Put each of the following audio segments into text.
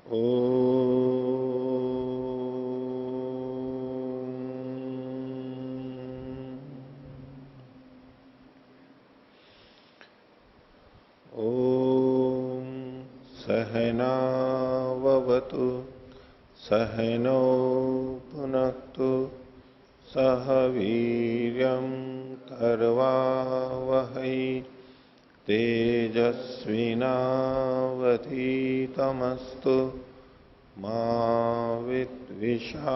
ओ सहनावतु सहनौ पुनक्तु सह वीर्यं करवावहै तेजस्विनावधीतमस्तु मा विद्विषावहै।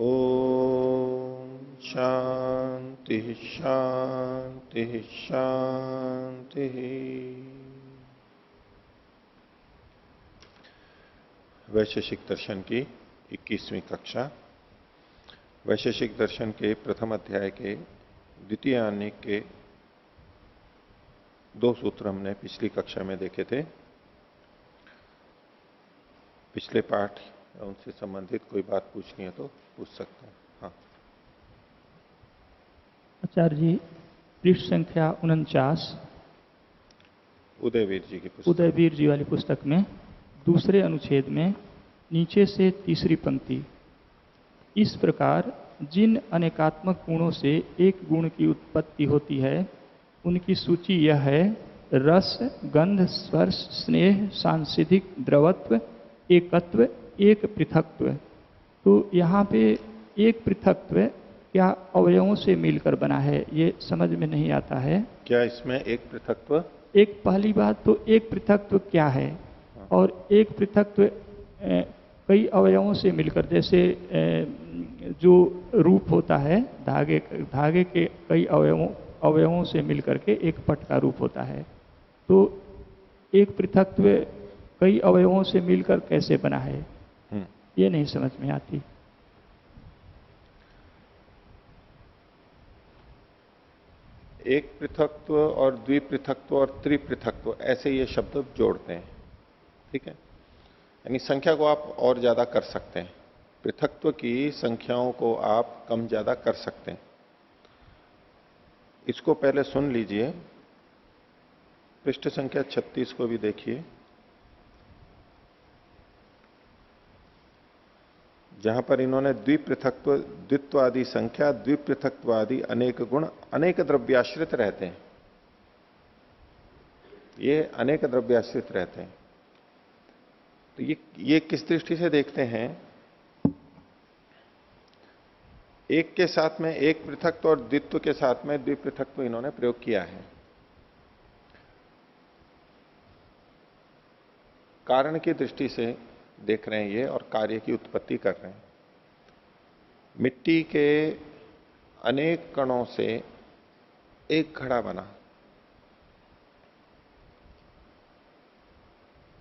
ओम शांति शांति शांति। वैशेषिक दर्शन की 21वीं कक्षा। वैशेषिक दर्शन के प्रथम अध्याय के द्वितीय आनेक के 2 सूत्र हमने पिछली कक्षा में देखे थे। पिछले पाठ उनसे संबंधित कोई बात पूछनी है तो पूछ सकते हैं। हाँ आचार्य जी, पृष्ठ संख्या 49 उदयवीर जी की पुस्तक, उदयवीर जी वाली पुस्तक में दूसरे अनुच्छेद में नीचे से तीसरी पंक्ति, इस प्रकार जिन अनेकात्मक गुणों से एक गुण की उत्पत्ति होती है उनकी सूची यह है: रस, गंध, स्पर्श, स्नेह, सांसिधिक, द्रवत्व, एकत्व, एक पृथक्त्व। तो यहाँ पे एक पृथक्त्व क्या अवयवों से मिलकर बना है, ये समझ में नहीं आता है। क्या इसमें एक पृथक्त्व? एक पहली बात तो एक पृथक्त्व क्या है, और एक पृथक्त्व कई अवयवों से मिलकर, जैसे जो रूप होता है धागे के कई अवयवों से मिलकर के एक पट का रूप होता है। तो एक पृथक्त्व कई अवयवों से मिलकर कैसे बना है, ये नहीं समझ में आती। एक पृथक्त्व और द्विपृथक्त्व और त्रिपृथक्त्व ऐसे ये शब्द जोड़ते हैं, ठीक है। यानी संख्या को आप और ज्यादा कर सकते हैं, पृथक्त्व की संख्याओं को आप कम ज्यादा कर सकते हैं। इसको पहले सुन लीजिए, पृष्ठ संख्या 36 को भी देखिए, जहां पर इन्होंने द्विपृथक्त्व, द्वित्वादि संख्या, द्विपृथक्त्वादि अनेक गुण अनेक द्रव्याश्रित रहते हैं, ये अनेक द्रव्याश्रित रहते हैं। तो ये किस दृष्टि से देखते हैं? एक के साथ में एक पृथक्त्व और द्वित्व के साथ में द्विपृथक्त्व इन्होंने प्रयोग किया है। कारण की दृष्टि से देख रहे हैं ये, और कार्य की उत्पत्ति कर रहे हैं। मिट्टी के अनेक कणों से एक घड़ा बना।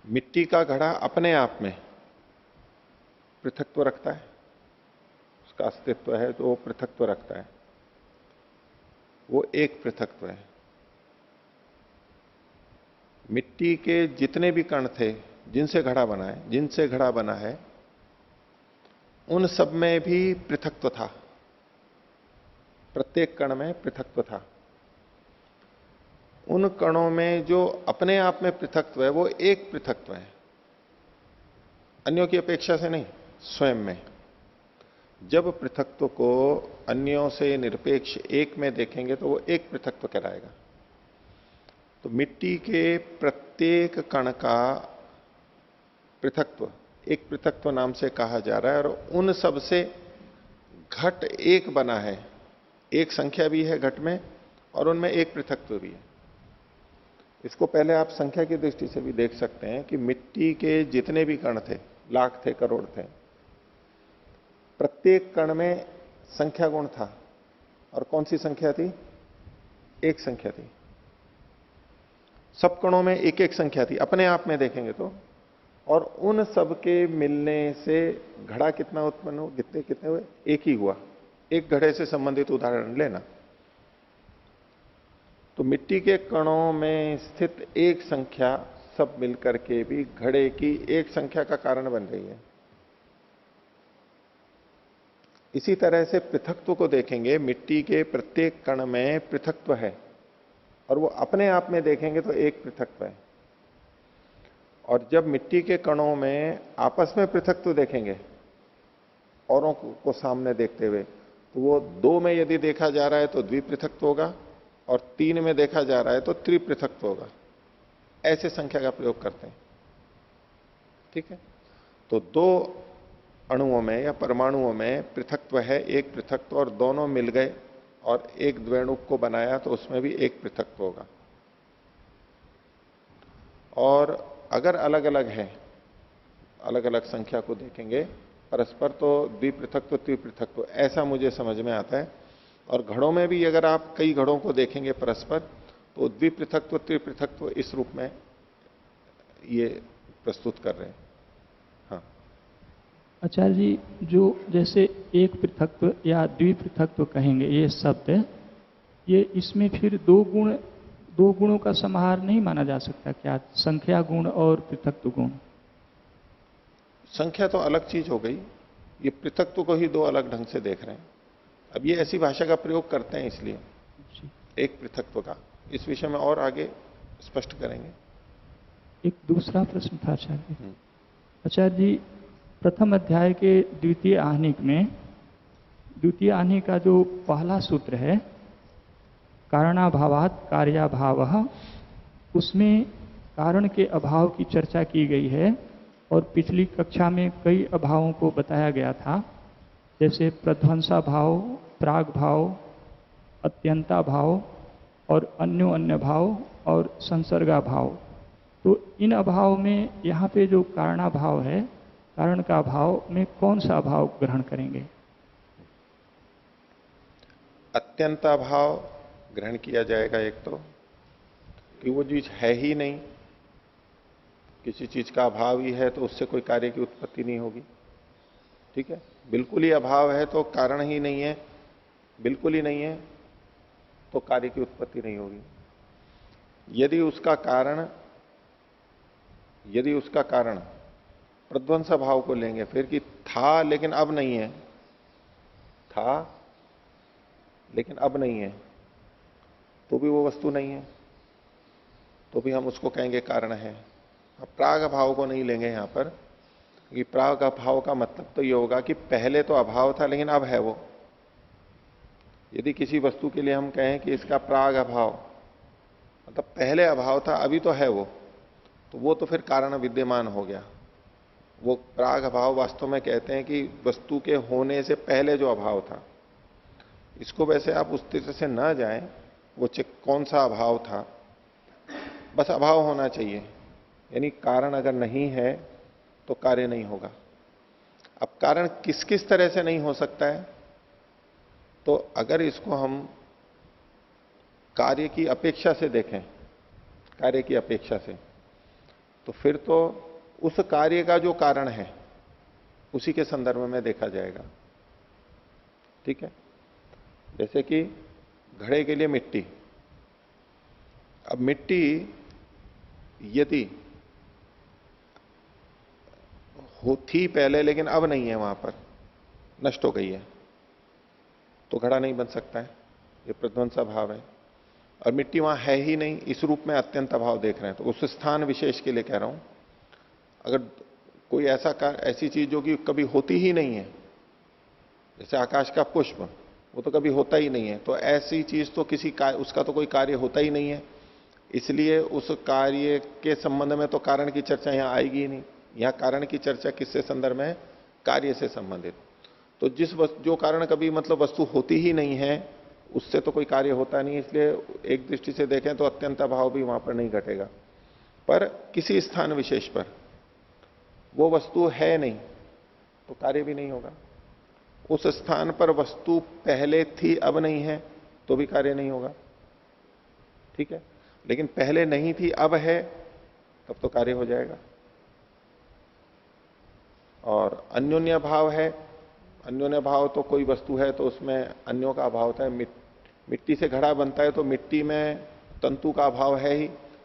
मिट्टी का घड़ा अपने आप में पृथक्त्व रखता है, उसका अस्तित्व है तो वो पृथक्त्व रखता है, वो एक पृथक्त्व है। मिट्टी के जितने भी कण थे जिनसे घड़ा बना है उन सब में भी पृथक्त्व था, प्रत्येक कण में पृथक्त्व था। उन कणों में जो अपने आप में पृथक्त्व है वो एक पृथक्त्व है, अन्यों की अपेक्षा से नहीं, स्वयं में। जब पृथक्त्व को अन्यों से निरपेक्ष एक में देखेंगे तो वो एक पृथक्त्व कहलाएगा। तो मिट्टी के प्रत्येक कण का पृथक्त्व एक पृथक्त्व नाम से कहा जा रहा है, और उन सब से घट एक बना है। एक संख्या भी है घट में और उनमें एक पृथक्त्व भी है। इसको पहले आप संख्या की दृष्टि से भी देख सकते हैं कि मिट्टी के जितने भी कण थे, लाख थे, करोड़ थे, प्रत्येक कण में संख्या गुण था। और कौन सी संख्या थी? एक संख्या थी। सब कणों में एक एक संख्या थी अपने आप में देखेंगे तो। और उन सब के मिलने से घड़ा कितना उत्पन्न हो, कितने हुए? एक ही हुआ। एक घड़े से संबंधित उदाहरण लेना तो मिट्टी के कणों में स्थित एक संख्या सब मिलकर के भी घड़े की एक संख्या का कारण बन रही है। इसी तरह से पृथक्त्व को देखेंगे, मिट्टी के प्रत्येक कण में पृथक्त्व है और वो अपने आप में देखेंगे तो एक पृथक्त्व है। और जब मिट्टी के कणों में आपस में पृथकत्व देखेंगे औरों को सामने देखते हुए, तो वो 2 में यदि देखा जा रहा है तो द्विपृथकत्व होगा, और 3 में देखा जा रहा है तो त्रिपृथकत्व होगा। ऐसे संख्या का प्रयोग करते हैं। ठीक है, तो 2 अणुओं में या परमाणुओं में पृथकत्व है, एक पृथकत्व, और दोनों मिल गए और एक द्वैणुक को बनाया तो उसमें भी एक पृथकत्व होगा। और अगर अलग अलग है, अलग अलग संख्या को देखेंगे परस्पर, तो द्विपृथकत्व त्रिपृथकत्व ऐसा मुझे समझ में आता है। और घड़ों में भी अगर आप कई घड़ों को देखेंगे परस्पर, तो द्विपृथकत्व त्रिपृथकत्व इस रूप में ये प्रस्तुत कर रहे हैं। हाँ आचार्य जी, जो जैसे एक पृथकत्व या द्विपृथकत्व कहेंगे ये शब्द, ये इसमें फिर दो गुणों का समाहार नहीं माना जा सकता क्या? संख्या गुण और पृथकत्व गुण। संख्या तो अलग चीज हो गई, ये पृथकत्व को ही 2 अलग ढंग से देख रहे हैं। अब ये ऐसी भाषा का प्रयोग करते हैं इसलिए एक पृथकत्व का, इस विषय में और आगे स्पष्ट करेंगे। एक दूसरा प्रश्न था आचार्य जी। आचार्य जी, प्रथम अध्याय के द्वितीय आहनिक में, द्वितीय आहनिक का जो पहला सूत्र है कारणाभावात् कार्याभावः, उसमें कारण के अभाव की चर्चा की गई है। और पिछली कक्षा में कई अभावों को बताया गया था, जैसे प्रध्वंसा भाव, प्राग भाव, अत्यंता भाव और अन्य भाव और संसर्गा भाव। तो इन अभाव में यहाँ पे जो कारणाभाव है, कारण का अभाव में कौन सा अभाव ग्रहण करेंगे? अत्यंता भाव ग्रहण किया जाएगा एक तो, कि वो चीज है ही नहीं, किसी चीज का अभाव ही है तो उससे कोई कार्य की उत्पत्ति नहीं होगी। ठीक है, बिल्कुल ही अभाव है तो कारण ही नहीं है, बिल्कुल ही नहीं है तो कार्य की उत्पत्ति नहीं होगी। यदि उसका कारण प्रध्वंस भाव को लेंगे फिर, कि था लेकिन अब नहीं है, था लेकिन अब नहीं है, तो भी वो वस्तु नहीं है, तो भी हम उसको कहेंगे कारण है। अब प्राग भाव को नहीं लेंगे यहां पर, क्योंकि प्राग अभाव का मतलब तो ये होगा कि पहले तो अभाव था लेकिन अब है वो। यदि किसी वस्तु के लिए हम कहें कि इसका प्राग अभाव, मतलब पहले अभाव था अभी तो है वो तो फिर कारण विद्यमान हो गया। वो प्राग अभाव वास्तव में कहते हैं कि वस्तु के होने से पहले जो अभाव था। इसको वैसे आप उस तरह से ना जाएं, वो कौन सा अभाव था, बस अभाव होना चाहिए, यानी कारण अगर नहीं है तो कार्य नहीं होगा। अब कारण किस किस तरह से नहीं हो सकता है, तो अगर इसको हम कार्य की अपेक्षा से देखें, कार्य की अपेक्षा से, तो फिर तो उस कार्य का जो कारण है उसी के संदर्भ में देखा जाएगा। ठीक है, जैसे कि घड़े के लिए मिट्टी। अब मिट्टी यदि थी पहले लेकिन अब नहीं है, वहां पर नष्ट हो गई है, तो घड़ा नहीं बन सकता है, ये प्रध्वंसा भाव है। और मिट्टी वहां है ही नहीं, इस रूप में अत्यंत अभाव देख रहे हैं, तो उस स्थान विशेष के लिए कह रहा हूं। अगर कोई ऐसी चीज जो कि कभी होती ही नहीं है, जैसे आकाश का पुष्प, वो तो कभी होता ही नहीं है, तो ऐसी चीज तो उसका तो कोई कार्य होता ही नहीं है, इसलिए उस कार्य के संबंध में तो कारण की चर्चा यहां आएगी ही नहीं। यहां कारण की चर्चा किससे संदर्भ में है? कार्य से संबंधित। तो जो कारण कभी मतलब वस्तु होती ही नहीं है, उससे तो कोई कार्य होता नहीं, इसलिए एक दृष्टि से देखें तो अत्यंत अभाव भी वहां पर नहीं घटेगा। पर किसी स्थान विशेष पर वो वस्तु है नहीं तो कार्य भी नहीं होगा। उस स्थान पर वस्तु पहले थी अब नहीं है तो भी कार्य नहीं होगा। ठीक है, लेकिन पहले नहीं थी अब है तब तो कार्य हो जाएगा। और अन्योन्य भाव है, अन्योन्य भाव तो कोई वस्तु है तो उसमें अन्यों का अभाव होता है। मिट्टी से घड़ा बनता है तो मिट्टी में तंतु का अभाव है ही,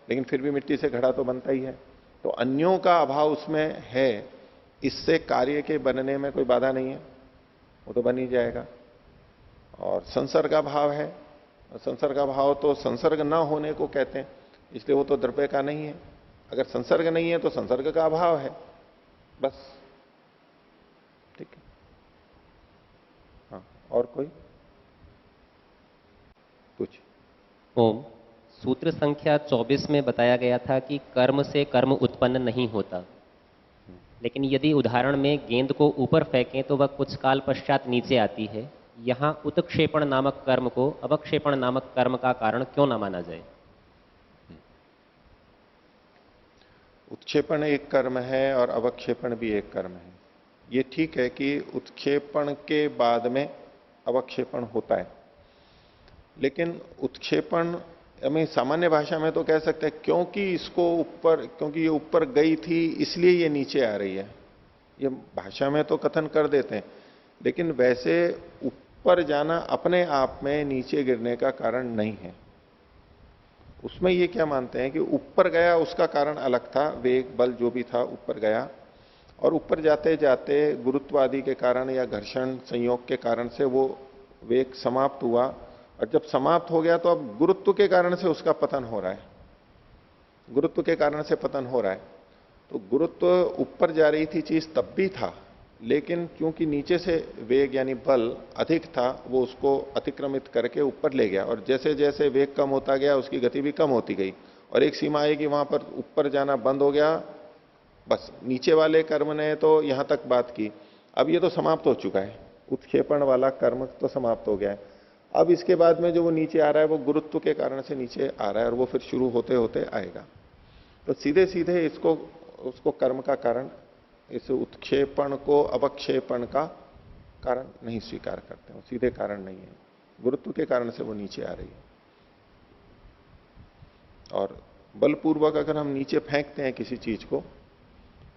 लेकिन फिर भी मिट्टी से घड़ा तो बनता ही है, तो अन्यों का अभाव उसमें है, इससे कार्य के बनने में कोई बाधा नहीं है, वो तो बन ही जाएगा। और संसर्ग का भाव है, संसर्ग का भाव तो संसर्ग न होने को कहते हैं, इसलिए वो तो द्रव्य का नहीं है, अगर संसर्ग नहीं है तो संसर्ग का अभाव है, बस। ठीक है। हाँ, और कोई पूछ। ओम। सूत्र संख्या 24 में बताया गया था कि कर्म से कर्म उत्पन्न नहीं होता, लेकिन यदि उदाहरण में गेंद को ऊपर फेंकें तो वह कुछ काल पश्चात नीचे आती है, यहां उत्क्षेपण नामक कर्म को अवक्षेपण नामक कर्म का कारण क्यों ना माना जाए? उत्क्षेपण एक कर्म है और अवक्षेपण भी एक कर्म है। ये ठीक है कि उत्क्षेपण के बाद में अवक्षेपण होता है, लेकिन उत्क्षेपण हमें सामान्य भाषा में तो कह सकते हैं क्योंकि इसको ऊपर, क्योंकि ये ऊपर गई थी इसलिए ये नीचे आ रही है, ये भाषा में तो कथन कर देते हैं। लेकिन वैसे ऊपर जाना अपने आप में नीचे गिरने का कारण नहीं है। उसमें ये क्या मानते हैं कि ऊपर गया उसका कारण अलग था, वेग बल जो भी था ऊपर गया, और ऊपर जाते जाते गुरुत्व आदि के कारण या घर्षण संयोग के कारण से वो वेग समाप्त हुआ, और जब समाप्त हो गया तो अब गुरुत्व के कारण से उसका पतन हो रहा है, गुरुत्व के कारण से पतन हो रहा है। तो गुरुत्व ऊपर जा रही थी चीज तब भी था, लेकिन क्योंकि नीचे से वेग यानी बल अधिक था वो उसको अतिक्रमित करके ऊपर ले गया, और जैसे जैसे वेग कम होता गया उसकी गति भी कम होती गई, और एक सीमा आएगी वहां पर ऊपर जाना बंद हो गया। बस नीचे वाले कर्म ने तो यहां तक बात की, अब ये तो समाप्त हो चुका है, उत्क्षेपण वाला कर्म तो समाप्त हो गया है। अब इसके बाद में जो वो नीचे आ रहा है वो गुरुत्व के कारण से नीचे आ रहा है, और वो फिर शुरू होते होते आएगा। तो सीधे सीधे इसको उसको कर्म का कारण, इस उत्क्षेपण को अवक्षेपण का कारण नहीं स्वीकार करते, वो सीधे कारण नहीं है, गुरुत्व के कारण से वो नीचे आ रही है। और बलपूर्वक अगर हम नीचे फेंकते हैं किसी चीज को,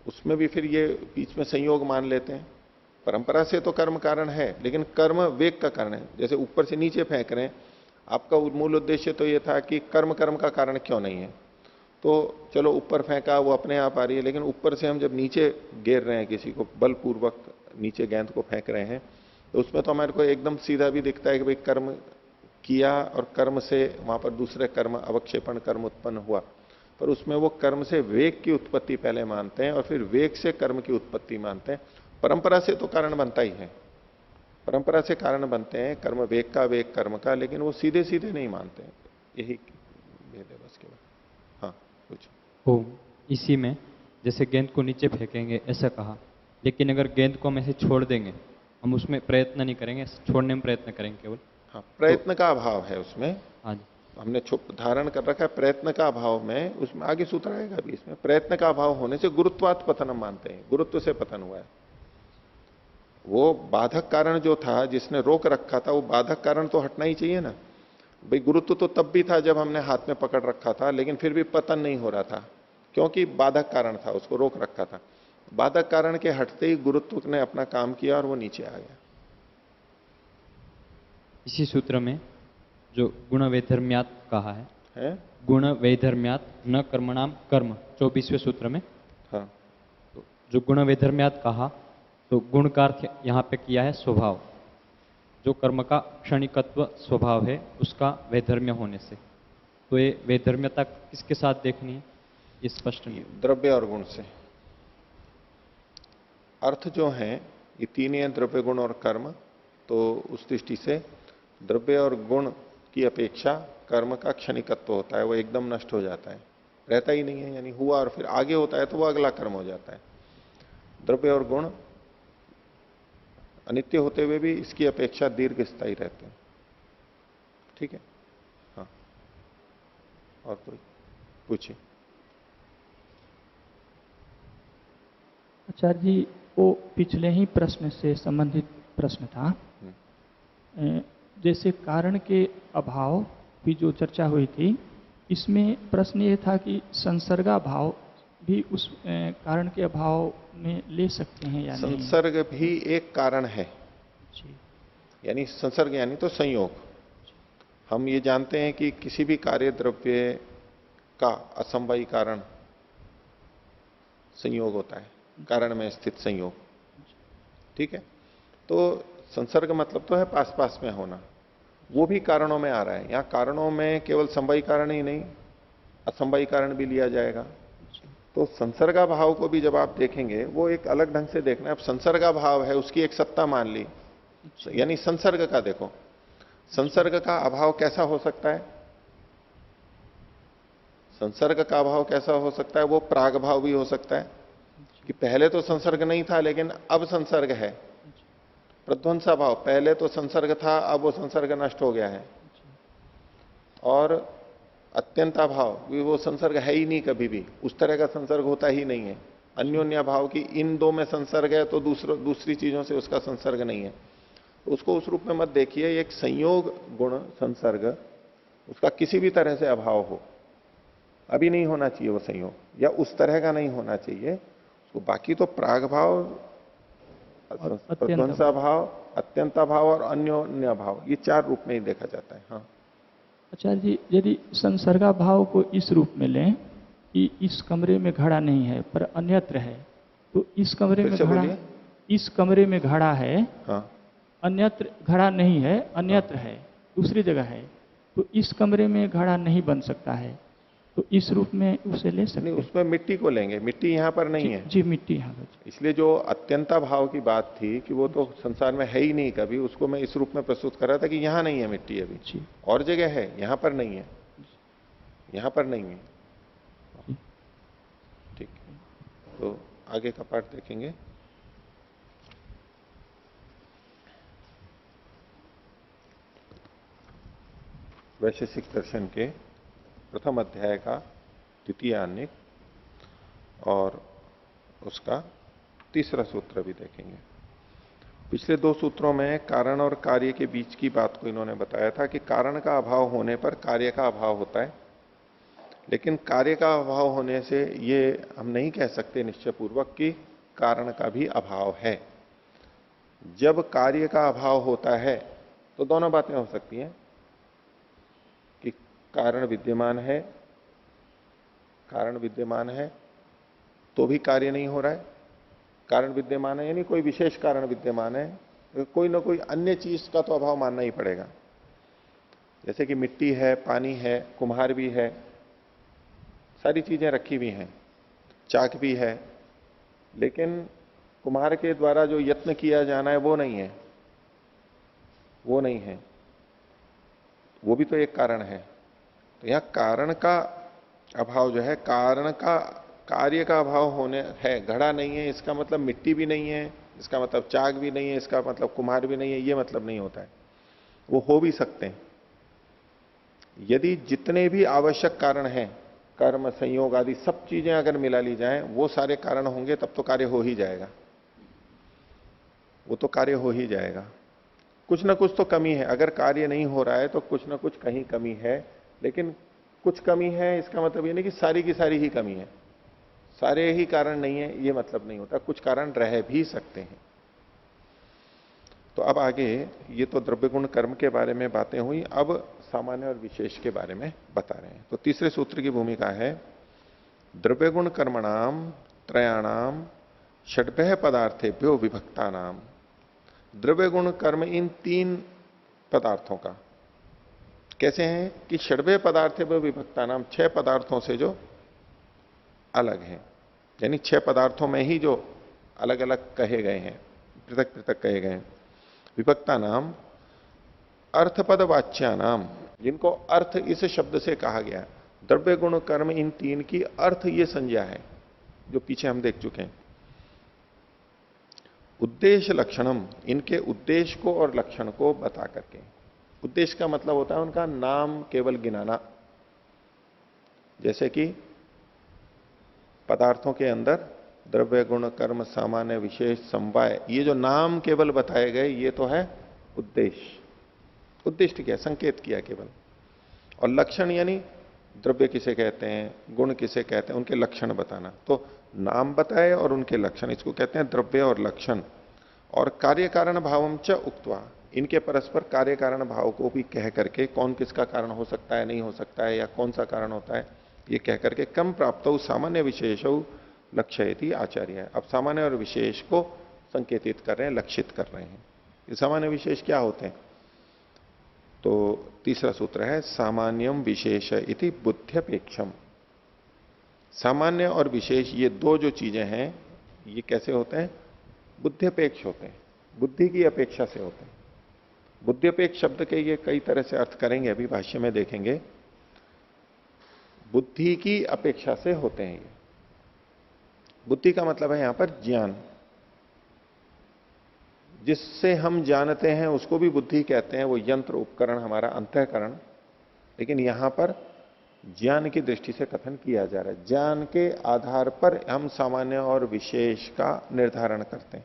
उसमें भी फिर ये बीच में संयोग मान लेते हैं। परंपरा से तो कर्म कारण है, लेकिन कर्म वेग का कारण है। जैसे ऊपर से नीचे फेंक रहे हैं, आपका मूल उद्देश्य तो ये था कि कर्म कर्म का कारण क्यों नहीं है, तो चलो ऊपर फेंका वो अपने आप आ रही है, लेकिन ऊपर से हम जब नीचे गिर रहे हैं किसी को बलपूर्वक नीचे गेंद को फेंक रहे हैं, तो उसमें तो हमारे को एकदम सीधा भी दिखता है कि भाई कर्म किया और कर्म से वहां पर दूसरे कर्म अवक्षेपण कर्म उत्पन्न हुआ, पर उसमें वो कर्म से वेग की उत्पत्ति पहले मानते हैं और फिर वेग से कर्म की उत्पत्ति मानते हैं। परंपरा से तो कारण बनता ही है, परंपरा से कारण बनते हैं कर्म वेग का वेग कर्म का, लेकिन वो सीधे सीधे नहीं मानते हैं। यही भेद है बस केवल। हाँ कुछ हो इसी में जैसे गेंद को नीचे फेंकेंगे ऐसा कहा, लेकिन अगर गेंद को हम ऐसे छोड़ देंगे, हम उसमें प्रयत्न नहीं करेंगे, छोड़ने में प्रयत्न करेंगे केवल, हाँ प्रयत्न का अभाव है उसमें। हाँ जी, हमने धारण कर रखा है प्रयत्न का अभाव में, उसमें आगे सूत्र आएगा भी, इसमें प्रयत्न का अभाव होने से गुरुत्वात पतन हम मानते हैं, गुरुत्व से पतन हुआ है। वो बाधक कारण जो था जिसने रोक रखा था, वो बाधक कारण तो हटना ही चाहिए ना भाई। गुरुत्व तो तब भी था जब हमने हाथ में पकड़ रखा था, लेकिन फिर भी पतन नहीं हो रहा था, क्योंकि बाधक कारण था, उसको रोक रखा था। बाधक कारण के हटते ही गुरुत्व ने अपना काम किया और वो नीचे आ गया। इसी सूत्र में जो गुण वैधर्म्यात कहा है? गुण वैधर्म्यात न कर्मणाम कर्म, 24वें सूत्र में। हाँ, तो जो गुण वैधर्म्यात कहा, तो गुण का अर्थ यहाँ पे किया है स्वभाव, जो कर्म का क्षणिकत्व स्वभाव है उसका वैधर्म्य होने से। तो ये वैधर्म्यता किसके साथ देखनी है, ये स्पष्ट नहीं। द्रव्य और गुण से। अर्थ जो है ये तीन है, द्रव्य गुण और कर्म। तो उस दृष्टि से द्रव्य और गुण की अपेक्षा कर्म का क्षणिकत्व होता है, वो एकदम नष्ट हो जाता है, रहता ही नहीं है, यानी हुआ और फिर आगे होता है तो वो अगला कर्म हो जाता है। द्रव्य और गुण अनित्य होते हुए भी इसकी अपेक्षा दीर्घ स्थायी रहते हैं। ठीक है। हाँ, और कोई पूछिए। आचार्य जी, वो पिछले ही प्रश्न से संबंधित प्रश्न था। जैसे कारण के अभाव की जो चर्चा हुई थी, इसमें प्रश्न ये था कि संसर्गा भाव भी उस कारण के अभाव में ले सकते हैं या नहीं? संसर्ग भी एक कारण है जी। यानी संसर्ग यानी तो संयोग। हम ये जानते हैं कि किसी भी कार्य द्रव्य का असंभवी कारण संयोग होता है, कारण में स्थित संयोग। ठीक है। तो संसर्ग मतलब तो है पास पास में होना, वो भी कारणों में आ रहा है। यहां कारणों में केवल संभवी कारण ही नहीं, असंभवी कारण भी लिया जाएगा। तो संसर्गा भाव को भी जब आप देखेंगे वो एक अलग ढंग से देखना है। अब संसर्गा भाव है, उसकी एक सत्ता मान ली, यानी संसर्ग का देखो, संसर्ग का अभाव कैसा हो सकता है? संसर्ग का अभाव कैसा हो सकता है? वो प्राग भाव भी हो सकता है कि पहले तो संसर्ग नहीं था लेकिन अब संसर्ग है। प्रध्वंसा भाव, पहले तो संसर्ग था अब वो संसर्ग नष्ट हो गया है। और अत्यंता भाव भी, वो संसर्ग है ही नहीं, कभी भी उस तरह का संसर्ग होता ही नहीं है। अन्योन्या भाव की इन दो में संसर्ग है तो दूसरी चीजों से उसका संसर्ग नहीं है, तो उसको उस रूप में मत देखिए। एक संयोग गुण संसर्ग, उसका किसी भी तरह से अभाव हो, अभी नहीं होना चाहिए वो संयोग, या उस तरह का नहीं होना चाहिए उसको। बाकी तो प्राग भाव, प्रध्वंसा भाव, अत्यंता भाव और अन्योन्या भाव, ये चार रूप में ही देखा जाता है। हाँ आचार्य जी, यदि संसर्गा भाव को इस रूप में लें कि इस कमरे में घड़ा नहीं है पर अन्यत्र है, तो इस कमरे में घड़ा, इस कमरे में घड़ा है, हाँ, अन्यत्र घड़ा नहीं है, अन्यत्र है, दूसरी जगह है, तो इस कमरे में घड़ा नहीं बन सकता है, तो इस रूप में उसे ले सकते नहीं, हैं? उसमें मिट्टी को लेंगे, मिट्टी यहां पर नहीं है। जी मिट्टी यहाँ पर। इसलिए जो अत्यंता भाव की बात थी कि वो तो संसार में है ही नहीं कभी, उसको मैं इस रूप में प्रस्तुत कर रहा था कि यहां नहीं है मिट्टी अभी, जी और जगह है, यहां पर नहीं है, यहां पर नहीं है। ठीक है, तो आगे का पाठ देखेंगे। वैशेषिक दर्शन के प्रथम अध्याय का द्वितीय आनिक और उसका तीसरा सूत्र भी देखेंगे। पिछले दो सूत्रों में कारण और कार्य के बीच की बात को इन्होंने बताया था कि कारण का अभाव होने पर कार्य का अभाव होता है, लेकिन कार्य का अभाव होने से ये हम नहीं कह सकते निश्चय पूर्वक कि कारण का भी अभाव है। जब कार्य का अभाव होता है तो दोनों बातें हो सकती हैं कि कारण विद्यमान है तो भी कार्य नहीं हो रहा है। कारण विद्यमान है यानी कोई विशेष कारण विद्यमान है, तो कोई ना कोई अन्य चीज का तो अभाव मानना ही पड़ेगा। जैसे कि मिट्टी है, पानी है, कुम्हार भी है, सारी चीजें रखी हुई हैं, चाक भी है, लेकिन कुम्हार के द्वारा जो यत्न किया जाना है वो नहीं है, वो नहीं है, वो भी तो एक कारण है। तो यहां कारण का अभाव जो है, कारण का कार्य का अभाव होने है। घड़ा नहीं है इसका मतलब मिट्टी भी नहीं है, इसका मतलब चाक भी नहीं है, इसका मतलब कुम्हार भी नहीं है, ये मतलब नहीं होता है। वो हो भी सकते हैं। यदि जितने भी आवश्यक कारण हैं, कर्म संयोग आदि सब चीजें अगर मिला ली जाएं, वो सारे कारण होंगे तब तो कार्य हो ही जाएगा, वो तो कार्य हो ही जाएगा। कुछ ना कुछ तो कमी है, अगर कार्य नहीं हो रहा है तो कुछ ना कुछ कहीं कमी है, लेकिन कुछ कमी है इसका मतलब ये नहीं कि सारी की सारी ही कमी है, सारे ही कारण नहीं है ये मतलब नहीं होता, कुछ कारण रह भी सकते हैं। तो अब आगे ये तो द्रव्य गुण कर्म के बारे में बातें हुई, अब सामान्य और विशेष के बारे में बता रहे हैं। तो तीसरे सूत्र की भूमिका है द्रव्य गुण कर्मणाम त्रयाणाम षड्भ्य पदार्थेभ्यो विभक्ता नाम। द्रव्य गुण कर्म इन तीन पदार्थों का कैसे हैं कि षड्भ्य पदार्थेभ्यो विभक्ता नाम, छह पदार्थों से जो अलग है, यानी छह पदार्थों में ही जो अलग अलग कहे गए हैं, पृथक पृथक कहे गए हैं। विभक्ता नाम अर्थपद वाच्या नाम, जिनको अर्थ इस शब्द से कहा गया। द्रव्य गुण कर्म इन तीन की अर्थ ये संज्ञा है जो पीछे हम देख चुके हैं। उद्देश्य लक्षणम, इनके उद्देश्य को और लक्षण को बता करके। उद्देश्य का मतलब होता है उनका नाम केवल गिनाना, जैसे कि पदार्थों के अंदर द्रव्य गुण कर्म सामान्य विशेष समवाय, ये जो नाम केवल बताए गए ये तो है उद्देश्य। उद्दिष्ट किया, संकेत किया केवल। और लक्षण यानी द्रव्य किसे कहते हैं, गुण किसे कहते हैं, उनके लक्षण बताना। तो नाम बताए और उनके लक्षण, इसको कहते हैं द्रव्य और लक्षण। और कार्य कारण भावम च उक्त्वा, इनके परस्पर कार्य कारण भाव को भी कह करके कौन किसका कारण हो सकता है, नहीं हो सकता है, या कौन सा कारण होता है, ये कह करके कम प्राप्त सामान्य विशेष लक्ष्यति आचार्य। अब सामान्य और विशेष को संकेतित कर रहे हैं, लक्षित कर रहे हैं। ये सामान्य विशेष क्या होते हैं? तो तीसरा सूत्र है सामान्यम विशेष इति बुद्ध्यपेक्षम। सामान्य और विशेष ये दो जो चीजें हैं ये कैसे होते हैं? बुद्ध्यपेक्ष होते हैं, बुद्धि की अपेक्षा से होते हैं। बुद्ध्यपेक्ष शब्द के ये कई तरह से अर्थ करेंगे, अभी भाष्य में देखेंगे। बुद्धि की अपेक्षा से होते हैं ये। बुद्धि का मतलब है यहां पर ज्ञान, जिससे हम जानते हैं उसको भी बुद्धि कहते हैं, वो यंत्र उपकरण हमारा अंतःकरण। लेकिन यहां पर ज्ञान की दृष्टि से कथन किया जा रहा है। ज्ञान के आधार पर हम सामान्य और विशेष का निर्धारण करते हैं।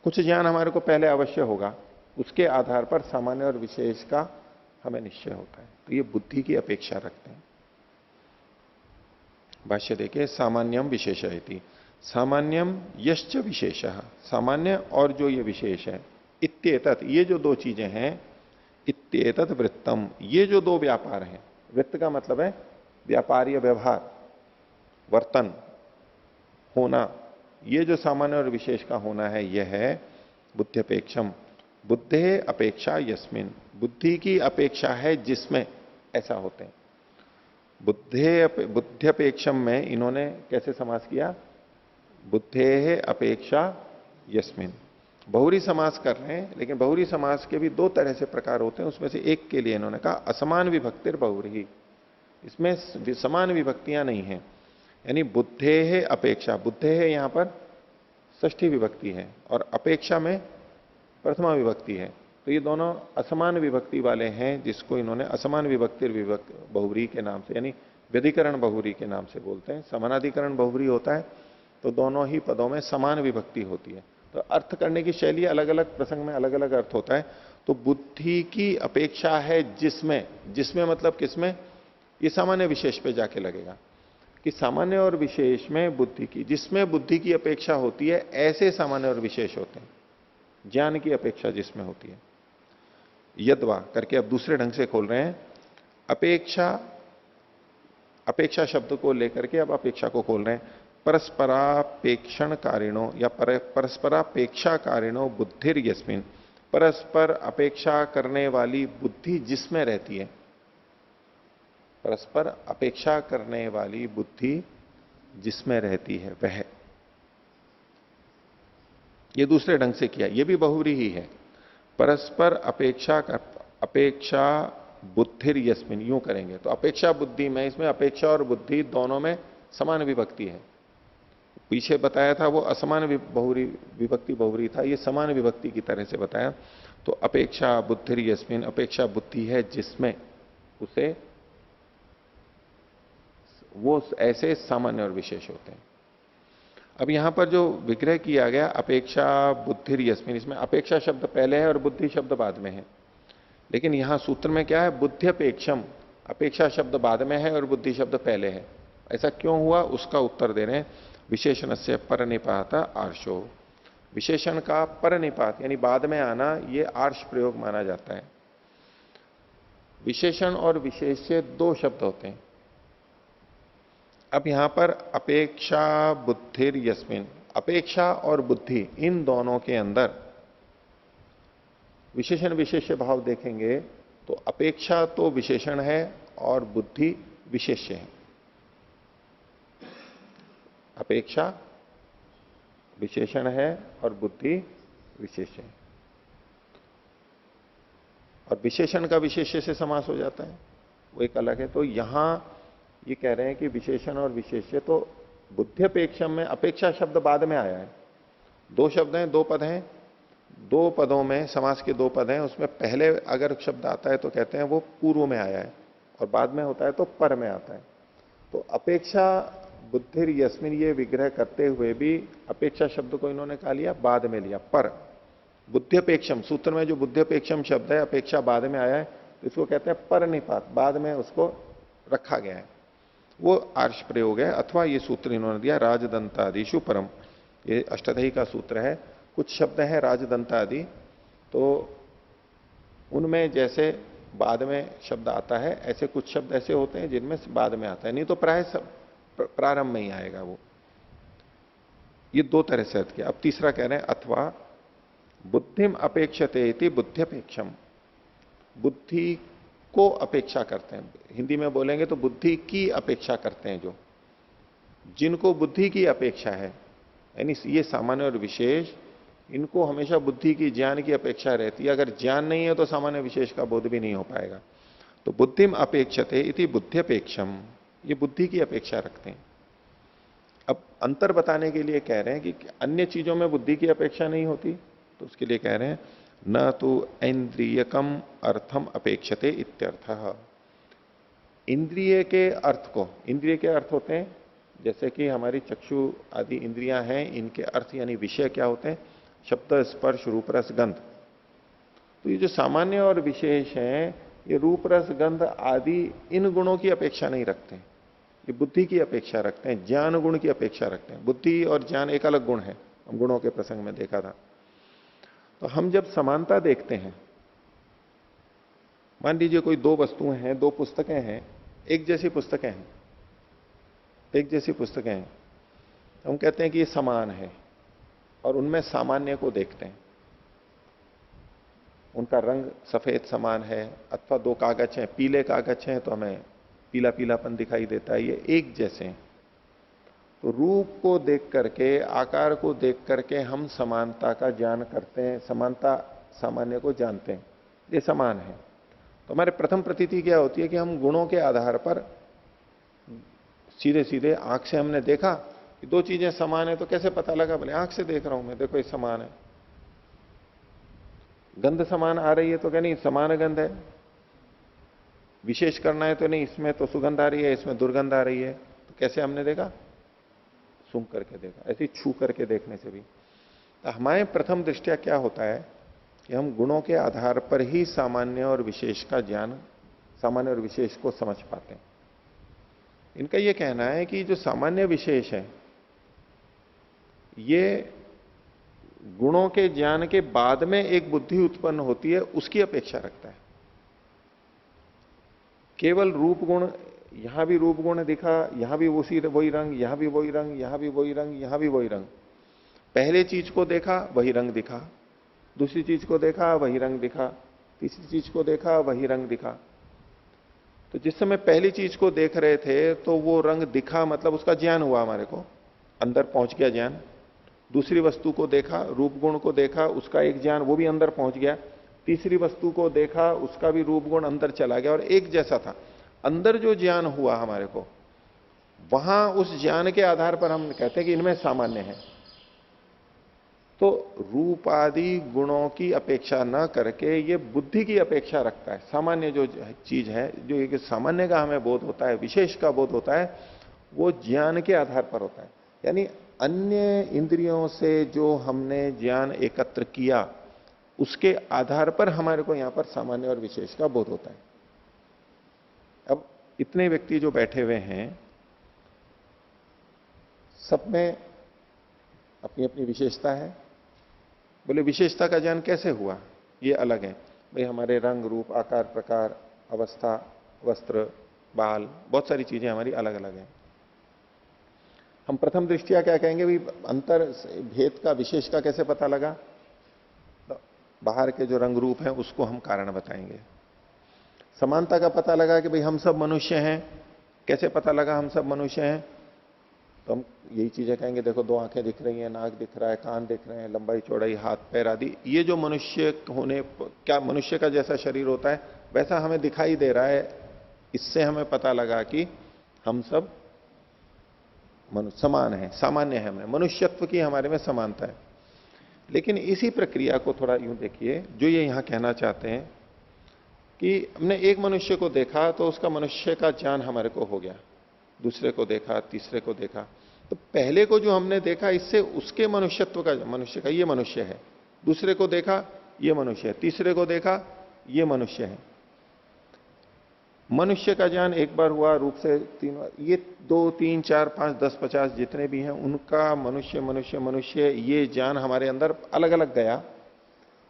कुछ ज्ञान हमारे को पहले अवश्य होगा, उसके आधार पर सामान्य और विशेष का हमें निश्चय होता है। तो ये बुद्धि की अपेक्षा रखते हैं। भाष्य देखिए, सामान्यम विशेषयति, सामान्यम यश्च विशेषः, सामान्य और जो ये विशेष है, इत्येतत्, ये जो दो चीजें हैं, इत्येतत् वृत्तम, ये जो दो व्यापार हैं, वृत्त का मतलब है व्यापारीय व्यवहार, वर्तन, होना, ये जो सामान्य और विशेष का होना है यह है बुद्ध्यपेक्षम, बुद्धे अपेक्षा यस्मिन, बुद्धि की अपेक्षा है जिसमें ऐसा होते हैं। बुद्ध्यपेक्षम में इन्होंने कैसे समास किया? बुद्धे अपेक्षा यस्मिन। बहुरी समास कर रहे हैं, लेकिन बहुरी समास के भी दो तरह से प्रकार होते हैं, उसमें से एक के लिए इन्होंने कहा असमान विभक्तिर बहुरी, इसमें समान विभक्तियां नहीं है। यानी बुद्धे है अपेक्षा, बुद्धे है यहां पर षष्ठी विभक्ति है और अपेक्षा में प्रथमा विभक्ति है, तो ये दोनों असमान विभक्ति वाले हैं, जिसको इन्होंने असमान विभक्तिर बहुरी के नाम से, यानी व्यधिकरण बहुरी के नाम से बोलते हैं। समानाधिकरण बहुरी होता है तो दोनों ही पदों में समान विभक्ति होती है, तो अर्थ करने की शैली अलग अलग प्रसंग में अलग अलग अर्थ होता है। तो बुद्धि की अपेक्षा है जिसमें, जिसमें मतलब किसमें? ये सामान्य विशेष पे जाके लगेगा कि सामान्य और विशेष में बुद्धि की, जिसमें बुद्धि की अपेक्षा होती है ऐसे सामान्य और विशेष होते हैं। ज्ञान की अपेक्षा जिसमें होती है, यद्वा करके अब दूसरे ढंग से खोल रहे हैं। अपेक्षा, अपेक्षा शब्द को लेकर के अब अपेक्षा को खोल रहे हैं। परस्परापेक्षण कारिणो या परस्परापेक्षा कारिणो बुद्धिर यस्मिन, परस्पर अपेक्षा करने वाली बुद्धि जिसमें रहती है, परस्पर अपेक्षा करने वाली बुद्धि जिसमें रहती है वह, ये दूसरे ढंग से किया, ये भी बहुरी ही है। परस्पर अपेक्षा बुद्धिर यस्मिन, यूं करेंगे तो अपेक्षा बुद्धि में, इसमें अपेक्षा और बुद्धि दोनों में समान विभक्ति है। पीछे बताया था वो असमान विभक्ति बहुरी था, ये समान विभक्ति की तरह से बताया। तो अपेक्षा बुद्धिर यस्मिन, अपेक्षा बुद्धि है जिसमें, उसे वो ऐसे सामान्य और विशेष होते हैं। अब यहां पर जो विग्रह किया गया अपेक्षा बुद्धिर यस्मिन, इसमें अपेक्षा शब्द पहले है और बुद्धि शब्द बाद में है, लेकिन यहां सूत्र में क्या है? बुद्ध्यपेक्षम, अपेक्षा शब्द बाद में है और बुद्धि शब्द पहले है। ऐसा क्यों हुआ उसका उत्तर दे रहे हैं। विशेषण से परनिपात आर्षो, विशेषण का परनिपात यानी बाद में आना, ये आर्ष प्रयोग माना जाता है। विशेषण और विशेष से दो शब्द होते हैं। अब यहां पर अपेक्षा बुद्धिर यस्मिन, अपेक्षा और बुद्धि इन दोनों के अंदर विशेषण विशेष्य भाव देखेंगे तो अपेक्षा तो विशेषण है और बुद्धि विशेष्य है। अपेक्षा विशेषण है और बुद्धि विशेष्य है, और विशेषण का विशेष्य से समास हो जाता है, वो एक अलग है। तो यहां ये कह रहे हैं कि विशेषण और विशेष्य, तो बुद्ध्यपेक्षम में अपेक्षा शब्द बाद में आया है। दो शब्द हैं, दो पद हैं, दो पदों में समास के दो पद हैं, उसमें पहले अगर शब्द आता है तो कहते हैं वो पूर्व में आया है, और बाद में होता है तो पर में आता है। तो अपेक्षा बुद्धिर यस्मिन ये विग्रह करते हुए भी अपेक्षा शब्द को इन्होंने कहा लिया, बाद में लिया पर। बुद्ध्यपेक्षम सूत्र में जो बुद्ध्यपेक्षम शब्द है अपेक्षा बाद में आया है, तो इसको कहते हैं पर निपात, बाद में उसको रखा गया है, वो आर्ष प्रयोग है। अथवा ये सूत्र इन्होंने दिया राजदंतादिशु परम, ये अष्टाध्यायी का सूत्र है। कुछ शब्द है राजदंतादि, तो उनमें जैसे बाद में शब्द आता है, ऐसे कुछ शब्द ऐसे होते हैं जिनमें बाद में आता है, नहीं तो प्राय सब प्रारंभ में ही आएगा वो। ये दो तरह से अर्थ किया। अब तीसरा कह रहे हैं अथवा बुद्धिम अपेक्षते इति बुद्ध्यपेक्षम, बुद्धि को अपेक्षा करते हैं, हिंदी में बोलेंगे तो बुद्धि की अपेक्षा करते हैं जो, जिनको बुद्धि की अपेक्षा है, यानी ये सामान्य और विशेष, इनको हमेशा बुद्धि की, ज्ञान की अपेक्षा रहती है। अगर ज्ञान नहीं है तो सामान्य विशेष का बोध भी नहीं हो पाएगा। तो बुद्धिम अपेक्षते इति बुद्ध्यपेक्षम, ये बुद्धि की अपेक्षा रखते हैं। अब अंतर बताने के लिए कह रहे हैं कि अन्य चीजों में बुद्धि की अपेक्षा नहीं होती, तो उसके लिए कह रहे हैं न तो इंद्रियकम अर्थम अपेक्षते इत्यर्थः। इंद्रिय के अर्थ को, इंद्रिय के अर्थ होते हैं जैसे कि हमारी चक्षु आदि इंद्रियां हैं, इनके अर्थ यानी विषय क्या होते हैं? शब्द, स्पर्श, रूप, रस, गंध। तो ये जो सामान्य और विशेष हैं, ये रूप, रस, गंध आदि इन गुणों की अपेक्षा नहीं रखते, ये बुद्धि की अपेक्षा रखते हैं, ज्ञान गुण की अपेक्षा रखते हैं। बुद्धि और ज्ञान एक अलग गुण है, हम गुणों के प्रसंग में देखा था। तो हम जब समानता देखते हैं, मान लीजिए कोई दो वस्तुएं हैं, दो पुस्तकें हैं, एक जैसी पुस्तकें हैं, एक जैसी पुस्तकें हैं, हम कहते हैं कि ये समान है और उनमें सामान्य को देखते हैं। उनका रंग सफेद समान है, अथवा दो कागज हैं, पीले कागज हैं तो हमें पीला पीलापन दिखाई देता है, ये एक जैसे हैं। तो रूप को देख करके, आकार को देख करके हम समानता का ज्ञान करते हैं, समानता, सामान्य को जानते हैं, ये समान है। तो हमारे प्रथम प्रतीति क्या होती है कि हम गुणों के आधार पर सीधे सीधे आंख से हमने देखा कि दो चीजें समान है, तो कैसे पता लगा? बोले आंख से देख रहा हूं मैं, देखो ये समान है। गंध समान आ रही है तो क्या नहीं समान गंध है। विशेष करना है तो नहीं, इसमें तो सुगंध आ रही है, इसमें दुर्गंध आ रही है, तो कैसे हमने देखा? सूंघ करके देखा। ऐसे छू करके देखने से भी। तो हमारे प्रथम दृष्टया क्या होता है कि हम गुणों के आधार पर ही सामान्य और विशेष का ज्ञान, सामान्य और विशेष को समझ पाते हैं। इनका यह कहना है कि जो सामान्य विशेष है, ये गुणों के ज्ञान के बाद में एक बुद्धि उत्पन्न होती है, उसकी अपेक्षा रखता है। केवल रूप गुण, यहां भी रूप गुण दिखा, यहां भी वही रंग, यहां भी वही रंग, यहां भी वही रंग, यहां भी वही रंग। पहले चीज को देखा वही रंग दिखा, दूसरी चीज को देखा वही रंग दिखा, तीसरी चीज को देखा वही रंग दिखा। तो जिस समय पहली चीज को देख रहे थे तो वो रंग दिखा, मतलब उसका ज्ञान हुआ, हमारे को अंदर पहुंच गया ज्ञान। दूसरी वस्तु को देखा, रूप गुण को देखा, उसका एक ज्ञान, वो भी अंदर पहुंच गया। तीसरी वस्तु को देखा, उसका भी रूप गुण अंदर चला गया और एक जैसा था। अंदर जो ज्ञान हुआ हमारे को, वहां उस ज्ञान के आधार पर हम कहते हैं कि इनमें सामान्य है। तो रूप आदि गुणों की अपेक्षा न करके ये बुद्धि की अपेक्षा रखता है। सामान्य जो चीज है, जो एक सामान्य का हमें बोध होता है, विशेष का बोध होता है, वो ज्ञान के आधार पर होता है। यानी अन्य इंद्रियों से जो हमने ज्ञान एकत्र किया, उसके आधार पर हमारे को यहां पर सामान्य और विशेष का बोध होता है। अब इतने व्यक्ति जो बैठे हुए हैं, सब में अपनी अपनी विशेषता है। बोले विशेषता का ज्ञान कैसे हुआ? ये अलग है भाई, हमारे रंग, रूप, आकार, प्रकार, अवस्था, वस्त्र, बाल, बहुत सारी चीजें हमारी अलग अलग हैं। हम प्रथम दृष्टिया क्या कहेंगे भाई, अंतर भेद का, विशेष का कैसे पता लगा? तो बाहर के जो रंग रूप हैं उसको हम कारण बताएंगे। समानता का पता लगा कि भाई हम सब मनुष्य हैं, कैसे पता लगा हम सब मनुष्य हैं? तो हम यही चीजें कहेंगे, देखो दो आंखें दिख रही हैं, नाक दिख रहा है, कान दिख रहे हैं, लंबाई चौड़ाई, हाथ पैर आदि। ये जो मनुष्य होने, क्या मनुष्य का जैसा शरीर होता है वैसा हमें दिखाई दे रहा है। इससे हमें पता लगा कि हम सब समान है, सामान्य है, हमें मनुष्यत्व की हमारे में समानता है। लेकिन इसी प्रक्रिया को थोड़ा यूं देखिए, जो ये यहां कहना चाहते हैं कि हमने एक मनुष्य को देखा तो उसका मनुष्य का ज्ञान हमारे को हो गया, दूसरे को देखा, तीसरे को देखा, तो पहले को जो हमने देखा इससे उसके मनुष्यत्व का, मनुष्य का ये मनुष्य है, दूसरे को देखा ये मनुष्य है, तीसरे को देखा ये मनुष्य है। मनुष्य का ज्ञान एक बार हुआ, रूप से 3 बार, ये 2, 3, 4, 5, 10, 50 जितने भी हैं उनका मनुष्य मनुष्य मनुष्य, ये ज्ञान हमारे अंदर अलग अलग गया।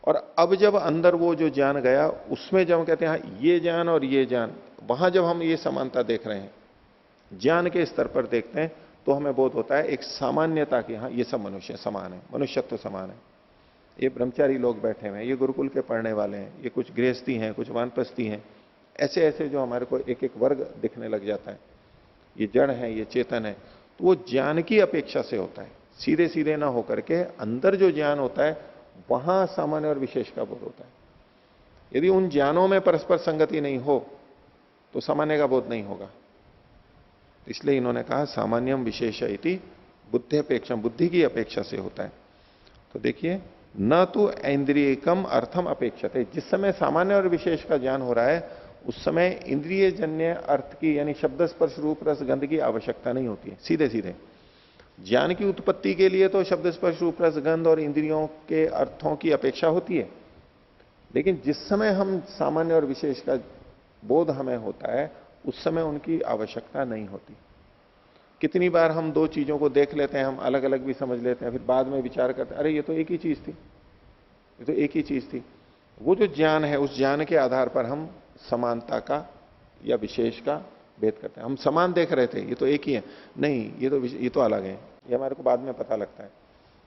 और अब जब अंदर वो जो ज्ञान गया, उसमें जब हम कहते हैं हाँ ये ज्ञान और ये ज्ञान, वहां जब हम ये समानता देख रहे हैं, ज्ञान के स्तर पर देखते हैं, तो हमें बोध होता है एक सामान्यता की, हाँ ये सब मनुष्य समान है, मनुष्यत्व समान है। ये ब्रह्मचारी लोग बैठे हुए हैं, ये गुरुकुल के पढ़ने वाले हैं, ये कुछ गृहस्थी हैं, कुछ वानप्रस्थी हैं, ऐसे ऐसे जो हमारे को एक एक वर्ग दिखने लग जाता है। ये जड़ है, ये चेतन है, तो वो ज्ञान की अपेक्षा से होता है, सीधे सीधे ना होकर के अंदर जो ज्ञान होता है वहां सामान्य और विशेष का बोध होता है। यदि उन ज्ञानों में परस्पर संगति नहीं हो तो सामान्य का बोध नहीं होगा। इसलिए इन्होंने कहा सामान्यम विशेष इति बुद्धि अपेक्षा, बुद्धि की अपेक्षा से होता है। तो देखिए, न तो इंद्रियकम अर्थम अपेक्षते, जिस समय सामान्य और विशेष का ज्ञान हो रहा है उस समय इंद्रिय जन्य अर्थ की यानी शब्द स्पर्श रूप रस गंध की आवश्यकता नहीं होती है। सीधे सीधे ज्ञान की उत्पत्ति के लिए तो शब्द स्पर्श रूप रस गंध और इंद्रियों के अर्थों की अपेक्षा होती है, लेकिन जिस समय हम सामान्य और विशेष का बोध हमें होता है उस समय उनकी आवश्यकता नहीं होती। कितनी बार हम दो चीजों को देख लेते हैं, हम अलग अलग भी समझ लेते हैं, फिर बाद में विचार करते हैं अरे ये तो एक ही चीज थी, ये तो एक ही चीज थी। वो जो ज्ञान है उस ज्ञान के आधार पर हम समानता का या विशेष का भेद करते हैं। हम समान देख रहे थे, ये तो एक ही है, नहीं ये तो अलग है, ये हमारे को बाद में पता लगता है।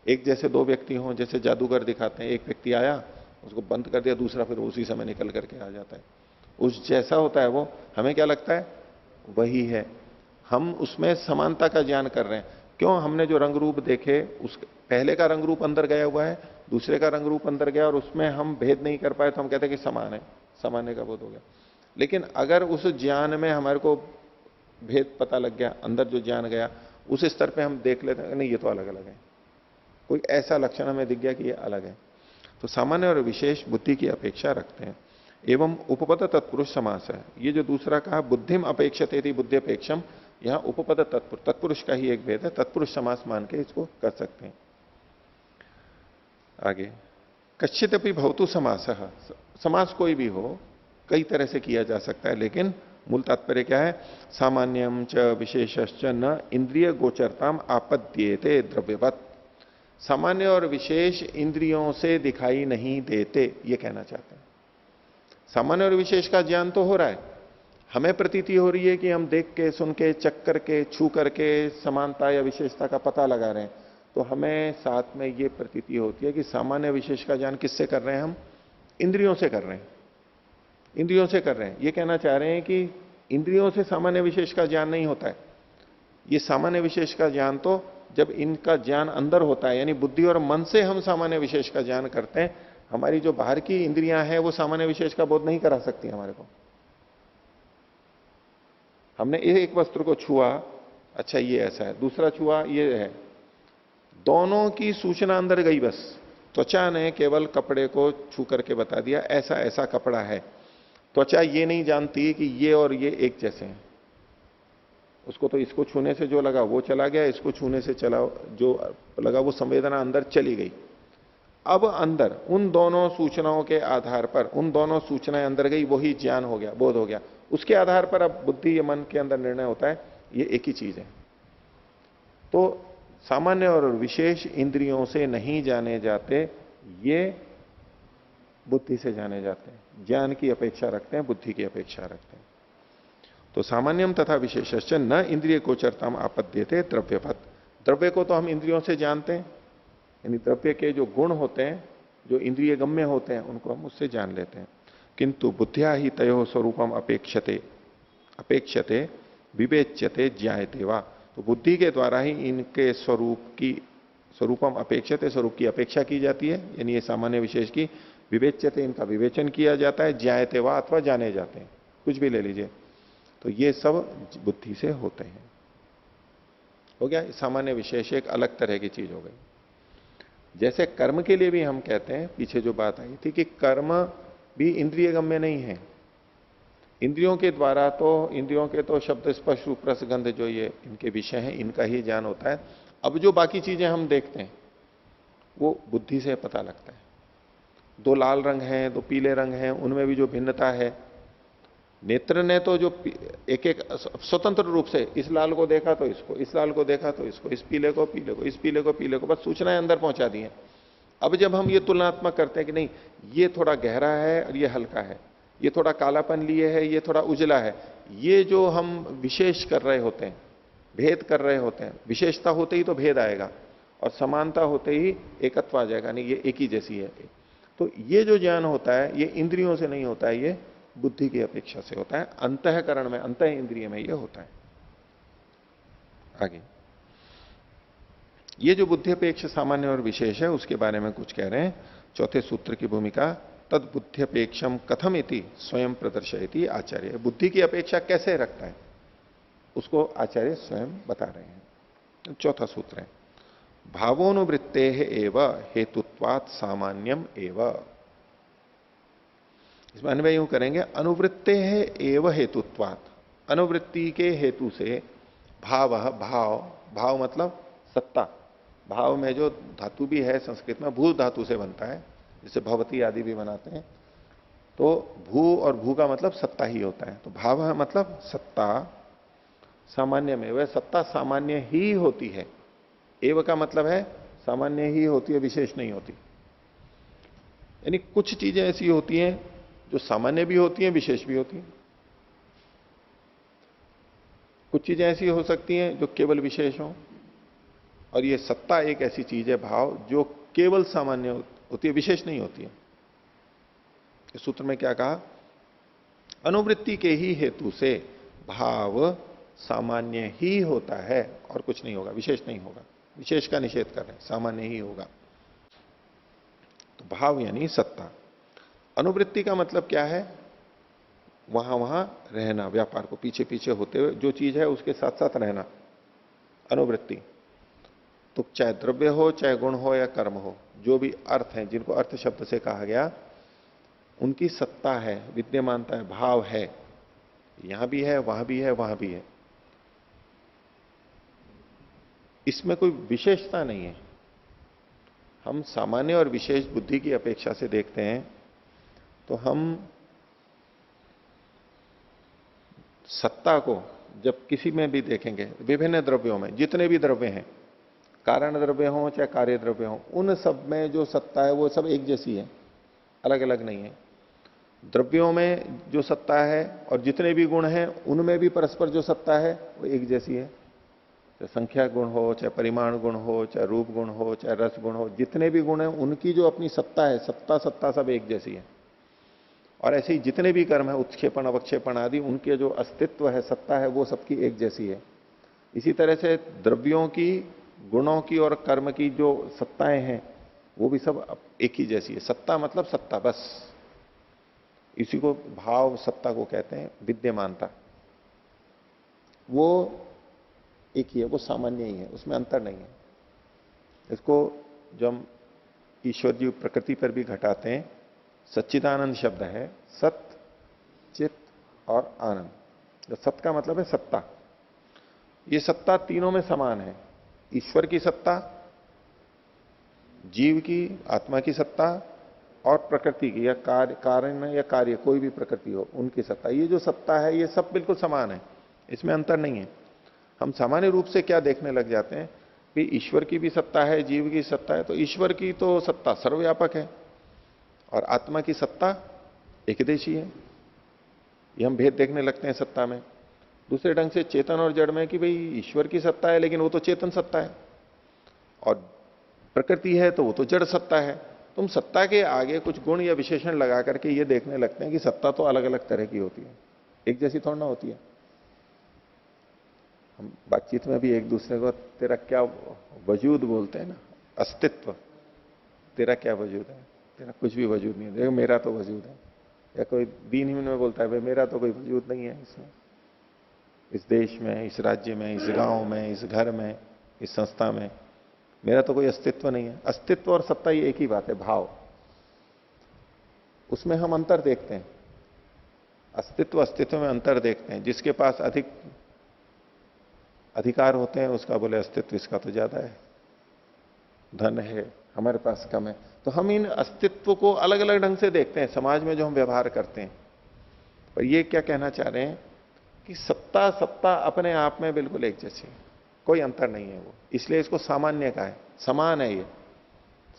एक जैसे दो व्यक्ति हों, जैसे जादूगर दिखाते हैं, एक व्यक्ति आया उसको बंद कर दिया, दूसरा फिर उसी समय निकल करके आ जाता है, उस जैसा होता है वो, हमें क्या लगता है वही है। हम उसमें समानता का ज्ञान कर रहे हैं। क्यों? हमने जो रंग रूप देखे उस पहले का रंग रूप अंदर गया हुआ है, दूसरे का रंग रूप अंदर गया और उसमें हम भेद नहीं कर पाए तो हम कहते हैं कि समान है, सामान्य का बोध हो गया। लेकिन अगर उस ज्ञान में हमारे को भेद पता लग गया, अंदर जो ज्ञान गया उस स्तर पे हम देख लेते हैं नहीं ये तो अलग अलग है, कोई ऐसा लक्षण हमें दिख गया कि ये अलग है। तो सामान्य और विशेष बुद्धि की अपेक्षा रखते हैं। एवं उपपद तत्पुरुष समास है। ये जो दूसरा कहा बुद्धिम अपेक्षते थी बुद्धि अपेक्षम, यहां उपपद तत्पुरुष का ही एक भेद है, तत्पुरुष समास मान के इसको कर सकते हैं। आगे कश्चित अपनी भवतु समास, समास कोई भी हो कई तरह से किया जा सकता है, लेकिन मूल तात्पर्य क्या है? सामान्यम च विशेषश्च न इंद्रिय गोचरताम आपद्येते द्रव्यवत। सामान्य और विशेष इंद्रियों से दिखाई नहीं देते, ये कहना चाहते हैं। सामान्य और विशेष का ज्ञान तो हो रहा है, हमें प्रतीति हो रही है कि हम देख के, सुन के, चख करके, छू करके समानता या विशेषता का पता लगा रहे हैं, तो हमें साथ में ये प्रतीति होती है कि सामान्य विशेष का ज्ञान किससे कर रहे हैं? हम इंद्रियों से कर रहे हैं, इंद्रियों से कर रहे हैं। ये कहना चाह रहे हैं कि इंद्रियों से सामान्य विशेष का ज्ञान नहीं होता है। ये सामान्य विशेष का ज्ञान तो जब इनका ज्ञान अंदर होता है, यानी बुद्धि और मन से हम सामान्य विशेष का ज्ञान करते हैं। हमारी जो बाहर की इंद्रियां हैं वो सामान्य विशेष का बोध नहीं करा सकती हमारे को। हमने एक वस्त्र को छुआ, अच्छा ये ऐसा है, दूसरा छुआ ये है, दोनों की सूचना अंदर गई। बस त्वचा ने केवल कपड़े को छू करके बता दिया ऐसा ऐसा कपड़ा है। त्वचा ये नहीं जानती कि ये और ये एक जैसे हैं। उसको तो इसको छूने से जो लगा वो चला गया, इसको छूने से चला जो लगा वो संवेदना अंदर चली गई। अब अंदर उन दोनों सूचनाओं के आधार पर, उन दोनों सूचनाएं अंदर गई, वही ज्ञान हो गया, बोध हो गया। उसके आधार पर अब बुद्धि या मन के अंदर निर्णय होता है ये एक ही चीज है। तो सामान्य और विशेष इंद्रियों से नहीं जाने जाते, ये बुद्धि से जाने जाते हैं। ज्ञान की अपेक्षा रखते हैं, बुद्धि की अपेक्षा रखते हैं। तो सामान्यम तथा विशेषश्च न इंद्रिय गोचरताम आपद्यते द्रव्यवत। द्रव्य को तो हम इंद्रियों से जानते हैं, यानी द्रव्य के जो गुण होते हैं, जो इंद्रिय गम्य होते हैं, उनको हम उससे जान लेते हैं। किंतु बुद्धिया ही तयो स्वरूपम अपेक्षते विवेच्यते ज्ञायते वा। तो बुद्धि के द्वारा ही इनके स्वरूपम अपेक्षते, स्वरूप की अपेक्षा की जाती है, यानी ये सामान्य विशेष की विवेच्यते, इनका विवेचन किया जाता है, ज्ञायते वा अथवा जाने जाते हैं, कुछ भी ले लीजिए। तो ये सब बुद्धि से होते हैं। हो गया, सामान्य विशेष एक अलग तरह की चीज हो गई। जैसे कर्म के लिए भी हम कहते हैं, पीछे जो बात आई थी कि कर्म भी इंद्रिय गम्य नहीं है। इंद्रियों के द्वारा तो, इंद्रियों के तो शब्द स्पर्श रूप रस गंध जो ये इनके विषय हैं, इनका ही ज्ञान होता है। अब जो बाकी चीजें हम देखते हैं वो बुद्धि से पता लगता है। दो लाल रंग हैं, दो पीले रंग हैं, उनमें भी जो भिन्नता है, नेत्र ने तो जो एक एक स्वतंत्र रूप से इस लाल को देखा तो इसको, इस लाल को देखा तो इसको, इस पीले को पीले को, इस पीले को पीले को, बस सूचनाएं अंदर पहुंचा दी हैं। अब जब हम ये तुलनात्मक करते हैं कि नहीं ये थोड़ा गहरा है और ये हल्का है, ये थोड़ा कालापन लिए है, ये थोड़ा उजला है, ये जो हम विशेष कर रहे होते हैं, भेद कर रहे होते हैं, विशेषता होते ही तो भेद आएगा और समानता होते ही एकत्व आ जाएगा, नहीं ये एक ही जैसी है। तो ये जो ज्ञान होता है ये इंद्रियों से नहीं होता है, ये बुद्धि की अपेक्षा से होता है, अंतःकरण में, अंतः इंद्रिय में ये होता है। आगे ये जो बुद्धिपेक्ष सामान्य और विशेष है उसके बारे में कुछ कह रहे हैं। चौथे सूत्र की भूमिका, तद बुद्धिपेक्षम कथम इति स्वयं प्रदर्शयति आचार्य। बुद्धि की अपेक्षा कैसे रखता है उसको आचार्य स्वयं बता रहे हैं। चौथा सूत्र है, भावोनुवृत्ते एव हेतुत्वात् सामान्यम एव। इसमें अन्वय यूं करेंगे, अनुवृत्ते एव हेतुत्वात्, अनुवृत्ति के हेतु से भाव, भाव मतलब सत्ता। भाव में जो धातु भी है संस्कृत में भू धातु से बनता है, जिसे भवती आदि भी बनाते हैं। तो भू और भू का मतलब सत्ता ही होता है। तो भाव है मतलब सत्ता, सामान्य में वह सत्ता सामान्य ही होती है। एव का मतलब है सामान्य ही होती है, विशेष नहीं होती। यानी कुछ चीजें ऐसी होती हैं जो सामान्य भी होती हैं, विशेष भी होती हैं। कुछ चीजें ऐसी हो सकती हैं जो केवल विशेष हो, और ये सत्ता एक ऐसी चीज है, भाव, जो केवल सामान्य होती है, विशेष नहीं होती है। इस सूत्र में क्या कहा, अनुवृत्ति के ही हेतु से भाव सामान्य ही होता है और कुछ नहीं होगा, विशेष नहीं होगा। विशेष का निषेध कर रहे हैं, सामान्य ही होगा। तो भाव यानी सत्ता। अनुवृत्ति का मतलब क्या है, वहां वहां रहना, व्यापार को पीछे पीछे होते हुए जो चीज है उसके साथ साथ रहना, अनुवृत्ति। तो चाहे द्रव्य हो, चाहे गुण हो या कर्म हो, जो भी अर्थ है जिनको अर्थ शब्द से कहा गया, उनकी सत्ता है, विद्यमानता है, भाव है। यहां भी है, वहां भी है, वहां भी है। इसमें कोई विशेषता नहीं है। हम सामान्य और विशेष बुद्धि की अपेक्षा से देखते हैं तो हम सत्ता को जब किसी में भी देखेंगे, विभिन्न द्रव्यों में जितने भी द्रव्य हैं, कारण द्रव्य हो चाहे कार्य द्रव्य हो, उन सब में जो सत्ता है वो सब एक जैसी है, अलग अलग नहीं है। द्रव्यों में जो सत्ता है और जितने भी गुण हैं उनमें भी परस्पर जो सत्ता है वो एक जैसी है। चाहे संख्या गुण हो, चाहे परिमाण गुण हो, चाहे रूप गुण हो, चाहे रस गुण हो, जितने भी गुण हैं उनकी जो अपनी सत्ता है, सत्ता सब एक जैसी है। और ऐसे ही जितने भी कर्म है, उत्क्षेपण अवक्षेपण आदि, उनके जो अस्तित्व है, सत्ता है, वो सबकी एक जैसी है। इसी तरह से द्रव्यों की, गुणों की और कर्म की जो सत्ताएं हैं वो भी सब एक ही जैसी है। सत्ता मतलब सत्ता, बस। इसी को भाव सत्ता को कहते हैं, विद्यमानता। वो एक ही है, वो सामान्य ही है, उसमें अंतर नहीं है। इसको जो हम ईश्वर जी प्रकृति पर भी घटाते हैं, सच्चिदानंद शब्द है, सत, चित और आनंद। जो सत का मतलब है सत्ता, ये सत्ता तीनों में समान है। ईश्वर की सत्ता, जीव की, आत्मा की सत्ता, और प्रकृति की, या कारण या कार्य, कोई भी प्रकृति हो, उनकी सत्ता। ये जो सत्ता है ये सब बिल्कुल समान है, इसमें अंतर नहीं है। हम सामान्य रूप से क्या देखने लग जाते हैं कि ईश्वर की भी सत्ता है, जीव की सत्ता है, तो ईश्वर की तो सत्ता सर्वव्यापक है और आत्मा की सत्ता एकदेशी है। ये हम भेद देखने लगते हैं सत्ता में। दूसरे ढंग से चेतन और जड़ में कि भाई ईश्वर की सत्ता है लेकिन वो तो चेतन सत्ता है, और प्रकृति है तो वो तो जड़ सत्ता है। तुम सत्ता के आगे कुछ गुण या विशेषण लगा करके ये देखने लगते हैं कि सत्ता तो अलग अलग तरह की होती है, एक जैसी थोड़ा ना होती है। हम बातचीत में भी एक दूसरे को तेरा क्या वजूद बोलते हैं ना, अस्तित्व, तेरा क्या वजूद है, तेरा कुछ भी वजूद नहीं है, देखो मेरा तो वजूद है। या कोई दीनहीन में बोलता है भाई मेरा तो कोई वजूद नहीं है इसमें, इस देश में, इस राज्य में, इस गांव में, इस घर में, इस संस्था में मेरा तो कोई अस्तित्व नहीं है। अस्तित्व और सत्ता ये एक ही बात है, भाव। उसमें हम अंतर देखते हैं, अस्तित्व में अंतर देखते हैं। जिसके पास अधिक अधिकार होते हैं उसका बोले अस्तित्व इसका तो ज्यादा है, धन है, हमारे पास कम है। तो हम इन अस्तित्व को अलग अलग ढंग से देखते हैं समाज में जो हम व्यवहार करते हैं। पर ये क्या कहना चाह रहे हैं कि सत्ता अपने आप में बिल्कुल एक जैसी, कोई अंतर नहीं है वो, इसलिए इसको सामान्य का है, समान है ये।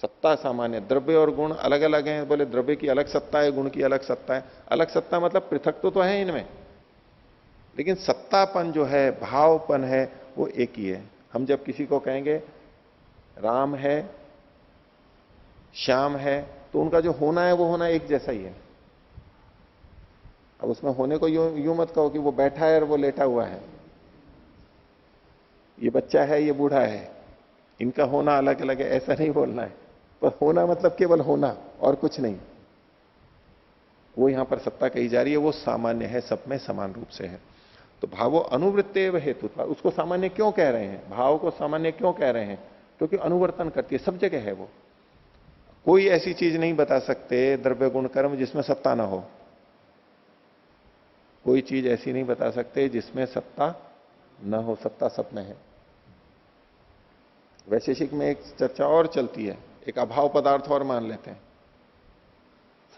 सत्ता सामान्य, द्रव्य और गुण अलग अलग हैं, बोले द्रव्य की अलग सत्ता है, गुण की अलग सत्ता है। अलग सत्ता मतलब पृथक तो है इनमें, लेकिन सत्तापन जो है, भावपन है, वो एक ही है। हम जब किसी को कहेंगे राम है, श्याम है, तो उनका जो होना है वो होना एक जैसा ही है। अब उसमें होने को यूं मत कहो कि वो बैठा है और वो लेटा हुआ है, ये बच्चा है, ये बूढ़ा है, इनका होना अलग अलग है ऐसा नहीं बोलना है, पर होना मतलब केवल होना और कुछ नहीं। वो यहां पर सत्ता कही जा रही है, वो सामान्य है, सब में समान रूप से है। तो भावो अनुवृत्तेव हेतुत्व, उसको सामान्य क्यों कह रहे हैं, भाव को सामान्य क्यों कह रहे हैं, क्योंकि अनुवर्तन करती है, सब जगह है वो। कोई ऐसी चीज नहीं बता सकते द्रव्य गुण कर्म जिसमें सत्ता ना हो, कोई चीज ऐसी नहीं बता सकते जिसमें सत्ता ना हो, सत्ता सब में है। वैशेषिक में एक चर्चा और चलती है, एक अभाव पदार्थ और मान लेते हैं,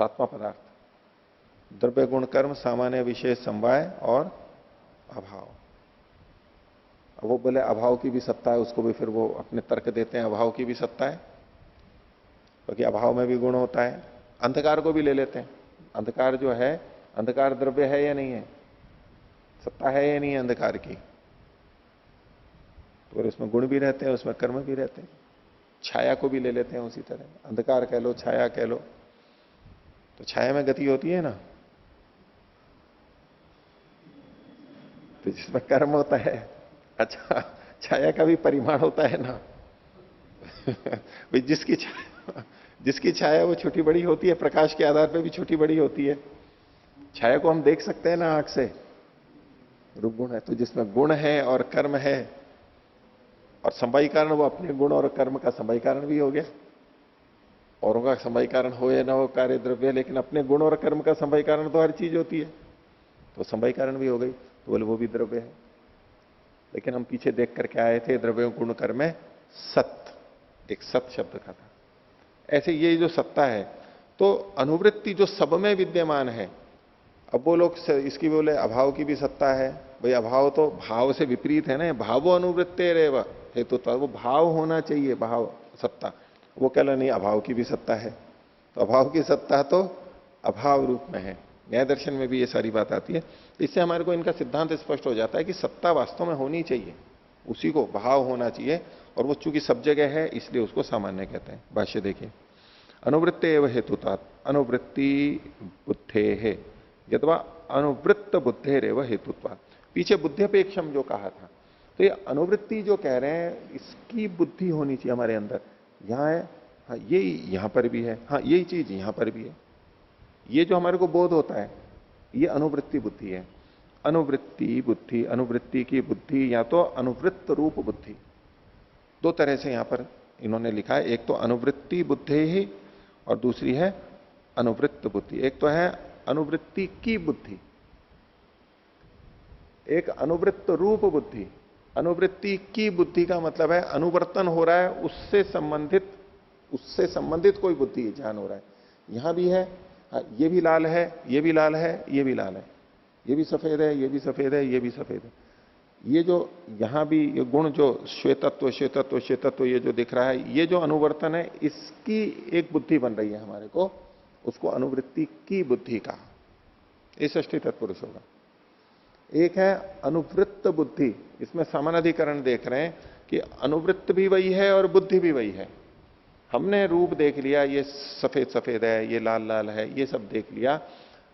सातवां पदार्थ, द्रव्य गुण कर्म सामान्य विशेष समवाय और अभाव। अब वो बोले अभाव की भी सत्ता है, उसको भी फिर वो अपने तर्क देते हैं अभाव की भी सत्ता है, क्योंकि अभाव में भी गुण होता है। अंधकार को भी ले लेते हैं, अंधकार जो है, अंधकार द्रव्य है या नहीं है, सत्ता है या नहीं है अंधकार की, तो उसमें गुण भी रहते हैं, उसमें कर्म भी रहते हैं। छाया को भी ले लेते हैं उसी तरह, अंधकार कह लो छाया कह लो, तो छाया में गति होती है ना, तो जिसमें कर्म होता है, अच्छा छाया का भी परिमाण होता है ना भाई जिसकी छाया वो छोटी बड़ी होती है, प्रकाश के आधार पर भी छोटी बड़ी होती है। छाया को हम देख सकते हैं ना आंख से, रूप गुण है, तो जिसमें गुण है और कर्म है और संवाई कारण, वो अपने गुण और कर्म का संवाई कारण भी हो गया। औरों का संवाई कारण हो या ना हो कार्य द्रव्य, लेकिन अपने गुण और कर्म का संवाई कारण तो हर चीज होती है, तो संवाई कारण भी हो गई, तो बोले वो भी द्रव्य है। लेकिन हम पीछे देख करके आए थे द्रव्य गुण कर्म में सत, एक सत शब्द का था। ऐसे ये जो सत्ता है, तो अनुवृत्ति जो सब में विद्यमान है, अब वो लोग इसकी बोले अभाव की भी सत्ता है, भाई अभाव तो भाव से विपरीत है ना, भावो अनुवृत्ते रेव हेतु, तो वो भाव होना चाहिए, भाव सत्ता, वो कह नहीं अभाव की भी सत्ता है, तो अभाव की सत्ता तो अभाव रूप में है। न्याय दर्शन में भी ये सारी बात आती है। इससे हमारे को इनका सिद्धांत स्पष्ट हो जाता है कि सत्ता वास्तव में होनी चाहिए, उसी को भाव होना चाहिए, और वो चूंकि सब जगह है इसलिए उसको सामान्य कहते हैं। भाष्य देखिए, अनुवृत्ते एवं हेतुतात अनुवृत्ति बुद्धे है यदवा अनुवृत्त बुद्धे रेव हेतुत्वा, पीछे बुद्धिपेक्षम जो कहा था, तो ये अनुवृत्ति जो कह रहे हैं इसकी बुद्धि होनी चाहिए हमारे अंदर। यहां है, हाँ यही यहां पर भी है, हाँ यही चीज यहां पर भी है, ये जो हमारे को बोध होता है ये अनुवृत्ति बुद्धि है। अनुवृत्ति बुद्धि, अनुवृत्ति की बुद्धि या तो अनुवृत्त रूप बुद्धि, दो तरह से यहां पर इन्होंने लिखा है, एक तो अनुवृत्ति बुद्धि ही और दूसरी है अनुवृत्त बुद्धि। एक तो है अनुवृत्ति की बुद्धि, एक अनुवृत्त रूप बुद्धि। अनुवृत्ति की बुद्धि का मतलब है अनुवर्तन हो रहा है, उससे संबंधित कोई बुद्धि ज्ञान हो रहा है। यहां भी है, ये भी लाल है, ये भी लाल है, ये भी लाल है, ये भी सफेद है, ये भी सफेद है, ये भी सफेद है। ये जो यहां भी ये गुण जो श्वेतत्व श्वेतत्व श्वेतत्व ये जो दिख रहा है, ये जो अनुवर्तन है, इसकी एक बुद्धि बन रही है हमारे को, उसको अनुवृत्ति की बुद्धि का, ये षष्ठी तत्पुरुष होगा। एक है अनुवृत्त बुद्धि, इसमें समानाधिकरण देख रहे हैं कि अनुवृत्त भी वही है और बुद्धि भी वही है। हमने रूप देख लिया, ये सफेद सफेद है, ये लाल लाल है, ये सब देख लिया।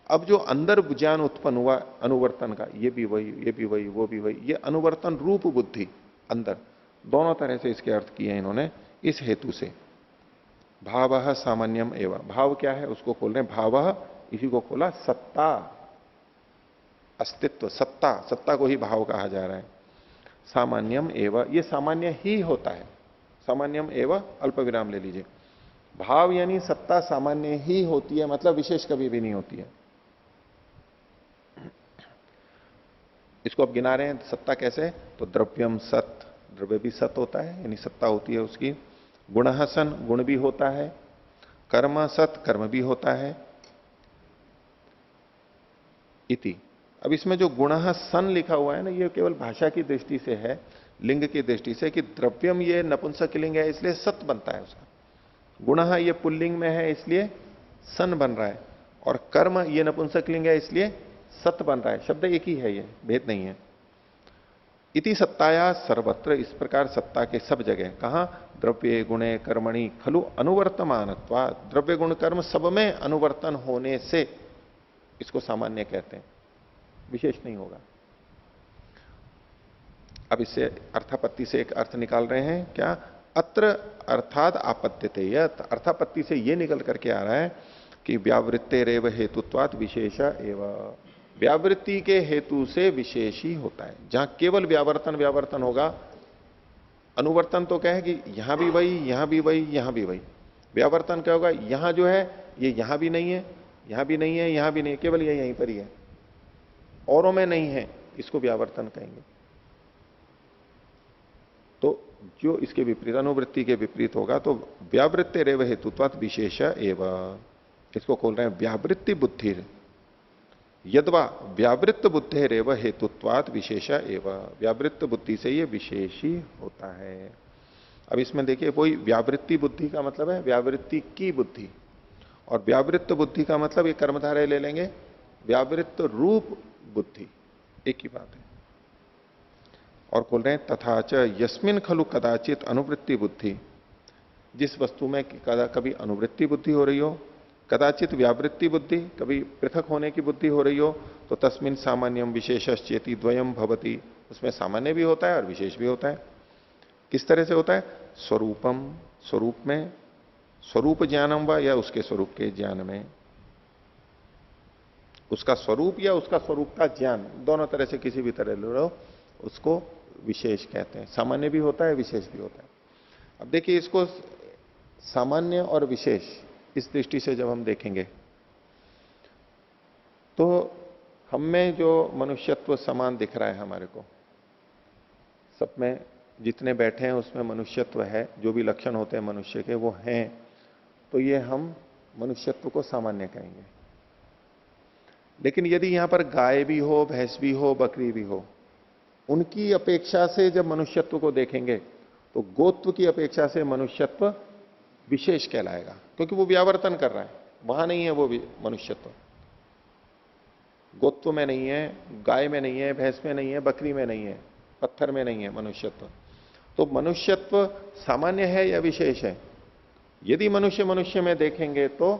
अब जो अंदर ज्ञान उत्पन्न हुआ अनुवर्तन का, ये भी वही, ये भी वही, वो भी वही, ये अनुवर्तन रूप बुद्धि अंदर, दोनों तरह से इसके अर्थ किए इन्होंने इस हेतु से। भाव सामान्यम एवं, भाव क्या है उसको खोल रहे हैं, भाव इसी को खोला, सत्ता अस्तित्व, सत्ता, सत्ता को ही भाव कहा जा रहा है। सामान्यम एवं, ये सामान्य ही होता है, सामान्यम एवं अल्प विराम ले लीजिए। भाव यानी सत्ता सामान्य ही होती है, मतलब विशेष कभी भी नहीं होती है। इसको अब गिना रहे हैं, सत्ता कैसे, तो द्रव्यम सत, द्रव्य भी सत होता है, यानी सत्ता होती है उसकी। गुण सन, गुण भी होता है। कर्म सत, कर्म भी होता है। इति, अब इसमें जो गुण सन लिखा हुआ है ना, ये केवल भाषा की दृष्टि से है, लिंग की दृष्टि से, कि द्रव्यम ये नपुंसक लिंग है इसलिए सत बनता है उसका, गुण ये पुल्लिंग में है इसलिए सन बन रहा है, और कर्म ये नपुंसक लिंग है इसलिए सत बन रहा है। शब्द एक ही है, ये भेद नहीं है। इति सत्ताया सर्वत्र, इस प्रकार सत्ता के सब जगह, कहां, द्रव्य गुणे कर्मणि खलु अनुवर्तमानत्वा, द्रव्य गुण कर्म सब में अनुवर्तन होने से इसको सामान्य कहते हैं, विशेष नहीं होगा। अब इससे अर्थापत्ति से एक अर्थ निकाल रहे हैं, क्या, अत्र अर्थात आपत्तिते, यह अर्थापत्ति से यह निकल करके आ रहा है कि व्यावृत्तेरेव हेतुत्वात् विशेष एवं, व्यावृत्ति के हेतु से विशेष ही होता है। जहां केवल व्यावर्तन व्यावर्तन होगा, अनुवर्तन तो क्या है कि यहां भी वही, यहां भी वही, यहां भी वही। व्यावर्तन क्या होगा, यहां जो है ये यहां भी नहीं है, यहां भी नहीं है, यहां भी नहीं है, केवल ये यहीं पर ही है, औरों में नहीं है, इसको व्यावर्तन कहेंगे। तो जो इसके विपरीत, अनुवृत्ति के विपरीत होगा तो व्यावृत्तेरेव हेतुत्वात् विशेष एवं, इसको खोल रहे हैं व्यावृत्ति बुद्धि, यद्वा व्यावृत्त बुद्धेरेव हेतुत्वात् विशेष एवं, व्यावृत्त बुद्धि से ये विशेष ही होता है। अब इसमें देखिए, वही व्यावृत्ति बुद्धि का मतलब है व्यावृत्ति की बुद्धि, और व्यावृत्त बुद्धि का मतलब ये कर्मधारय ले लेंगे व्यावृत्त रूप बुद्धि, एक ही बात है। और बोल रहे हैं तथा च यस्मिन खलु कदाचित अनुवृत्ति बुद्धि, जिस वस्तु में कभी अनुवृत्ति बुद्धि हो रही हो, कदाचित व्यावृत्ति बुद्धि, कभी पृथक होने की बुद्धि हो रही हो, तो तस्मिन सामान्यम विशेषश्चेति द्वयम भवति, उसमें सामान्य भी होता है और विशेष भी होता है। किस तरह से होता है, स्वरूपम, स्वरूप में, स्वरूप ज्ञानम व, या उसके स्वरूप के ज्ञान में, उसका स्वरूप या उसका स्वरूप का ज्ञान, दोनों तरह से किसी भी तरह ले लो, उसको विशेष कहते हैं। सामान्य भी होता है, विशेष भी होता है। अब देखिए, इसको सामान्य और विशेष इस दृष्टि से जब हम देखेंगे तो हम में जो मनुष्यत्व समान दिख रहा है हमारे को, सब में जितने बैठे हैं उसमें मनुष्यत्व है, जो भी लक्षण होते हैं मनुष्य के वो हैं, तो ये हम मनुष्यत्व को सामान्य कहेंगे। लेकिन यदि यहां पर गाय भी हो, भैंस भी हो, बकरी भी हो, उनकी अपेक्षा से जब मनुष्यत्व को देखेंगे तो गोत्व की अपेक्षा से मनुष्यत्व विशेष कहलाएगा, क्योंकि वो व्यावर्तन कर रहा है, वहां नहीं है वो मनुष्यत्व, गोत्व में नहीं है, गाय में नहीं है, भैंस में नहीं है, बकरी में नहीं है, पत्थर में नहीं है मनुष्यत्व। तो मनुष्यत्व सामान्य है या विशेष है? यदि मनुष्य मनुष्य में देखेंगे तो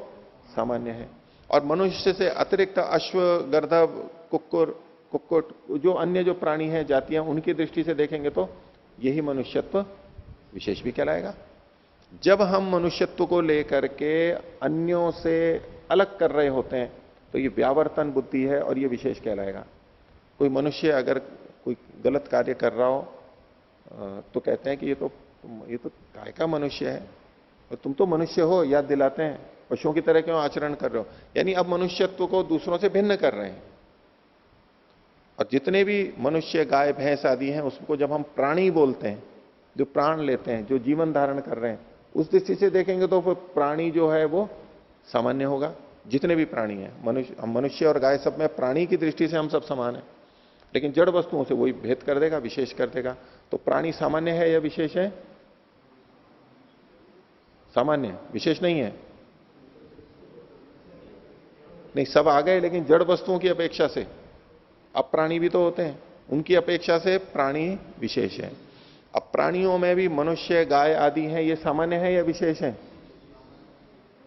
सामान्य है, और मनुष्य से अतिरिक्त अश्व, गर्दभ, कुक्कुर, कुक्कुट, जो अन्य जो प्राणी हैं, जातियां, उनकी दृष्टि से देखेंगे तो यही मनुष्यत्व विशेष भी कहलाएगा। जब हम मनुष्यत्व को लेकर के अन्यों से अलग कर रहे होते हैं तो ये व्यावर्तन बुद्धि है और ये विशेष कहलाएगा। कोई मनुष्य अगर कोई गलत कार्य कर रहा हो तो कहते हैं कि ये तो काय का मनुष्य है, और तुम तो मनुष्य हो, याद दिलाते हैं, पशुओं की तरह क्यों आचरण कर रहे हो, यानी अब मनुष्यत्व को दूसरों से भिन्न कर रहे हैं। और जितने भी मनुष्य, गाय, भैंस आदि हैं, उसको जब हम प्राणी बोलते हैं, जो प्राण लेते हैं, जो जीवन धारण कर रहे हैं, उस दृष्टि से देखेंगे तो फिर प्राणी जो है वो सामान्य होगा। जितने भी प्राणी हैं, मनुष्य और गाय, सब में प्राणी की दृष्टि से हम सब समान हैं, लेकिन जड़ वस्तुओं से वही भेद कर देगा, विशेष कर देगा। तो प्राणी सामान्य है या विशेष है? सामान्य, विशेष नहीं है। नहीं, सब आ गए, लेकिन जड़ वस्तुओं की अपेक्षा से, अब प्राणी भी तो होते हैं, उनकी अपेक्षा से प्राणी विशेष है। अब प्राणियों में भी मनुष्य, गाय आदि हैं, ये सामान्य है या विशेष है?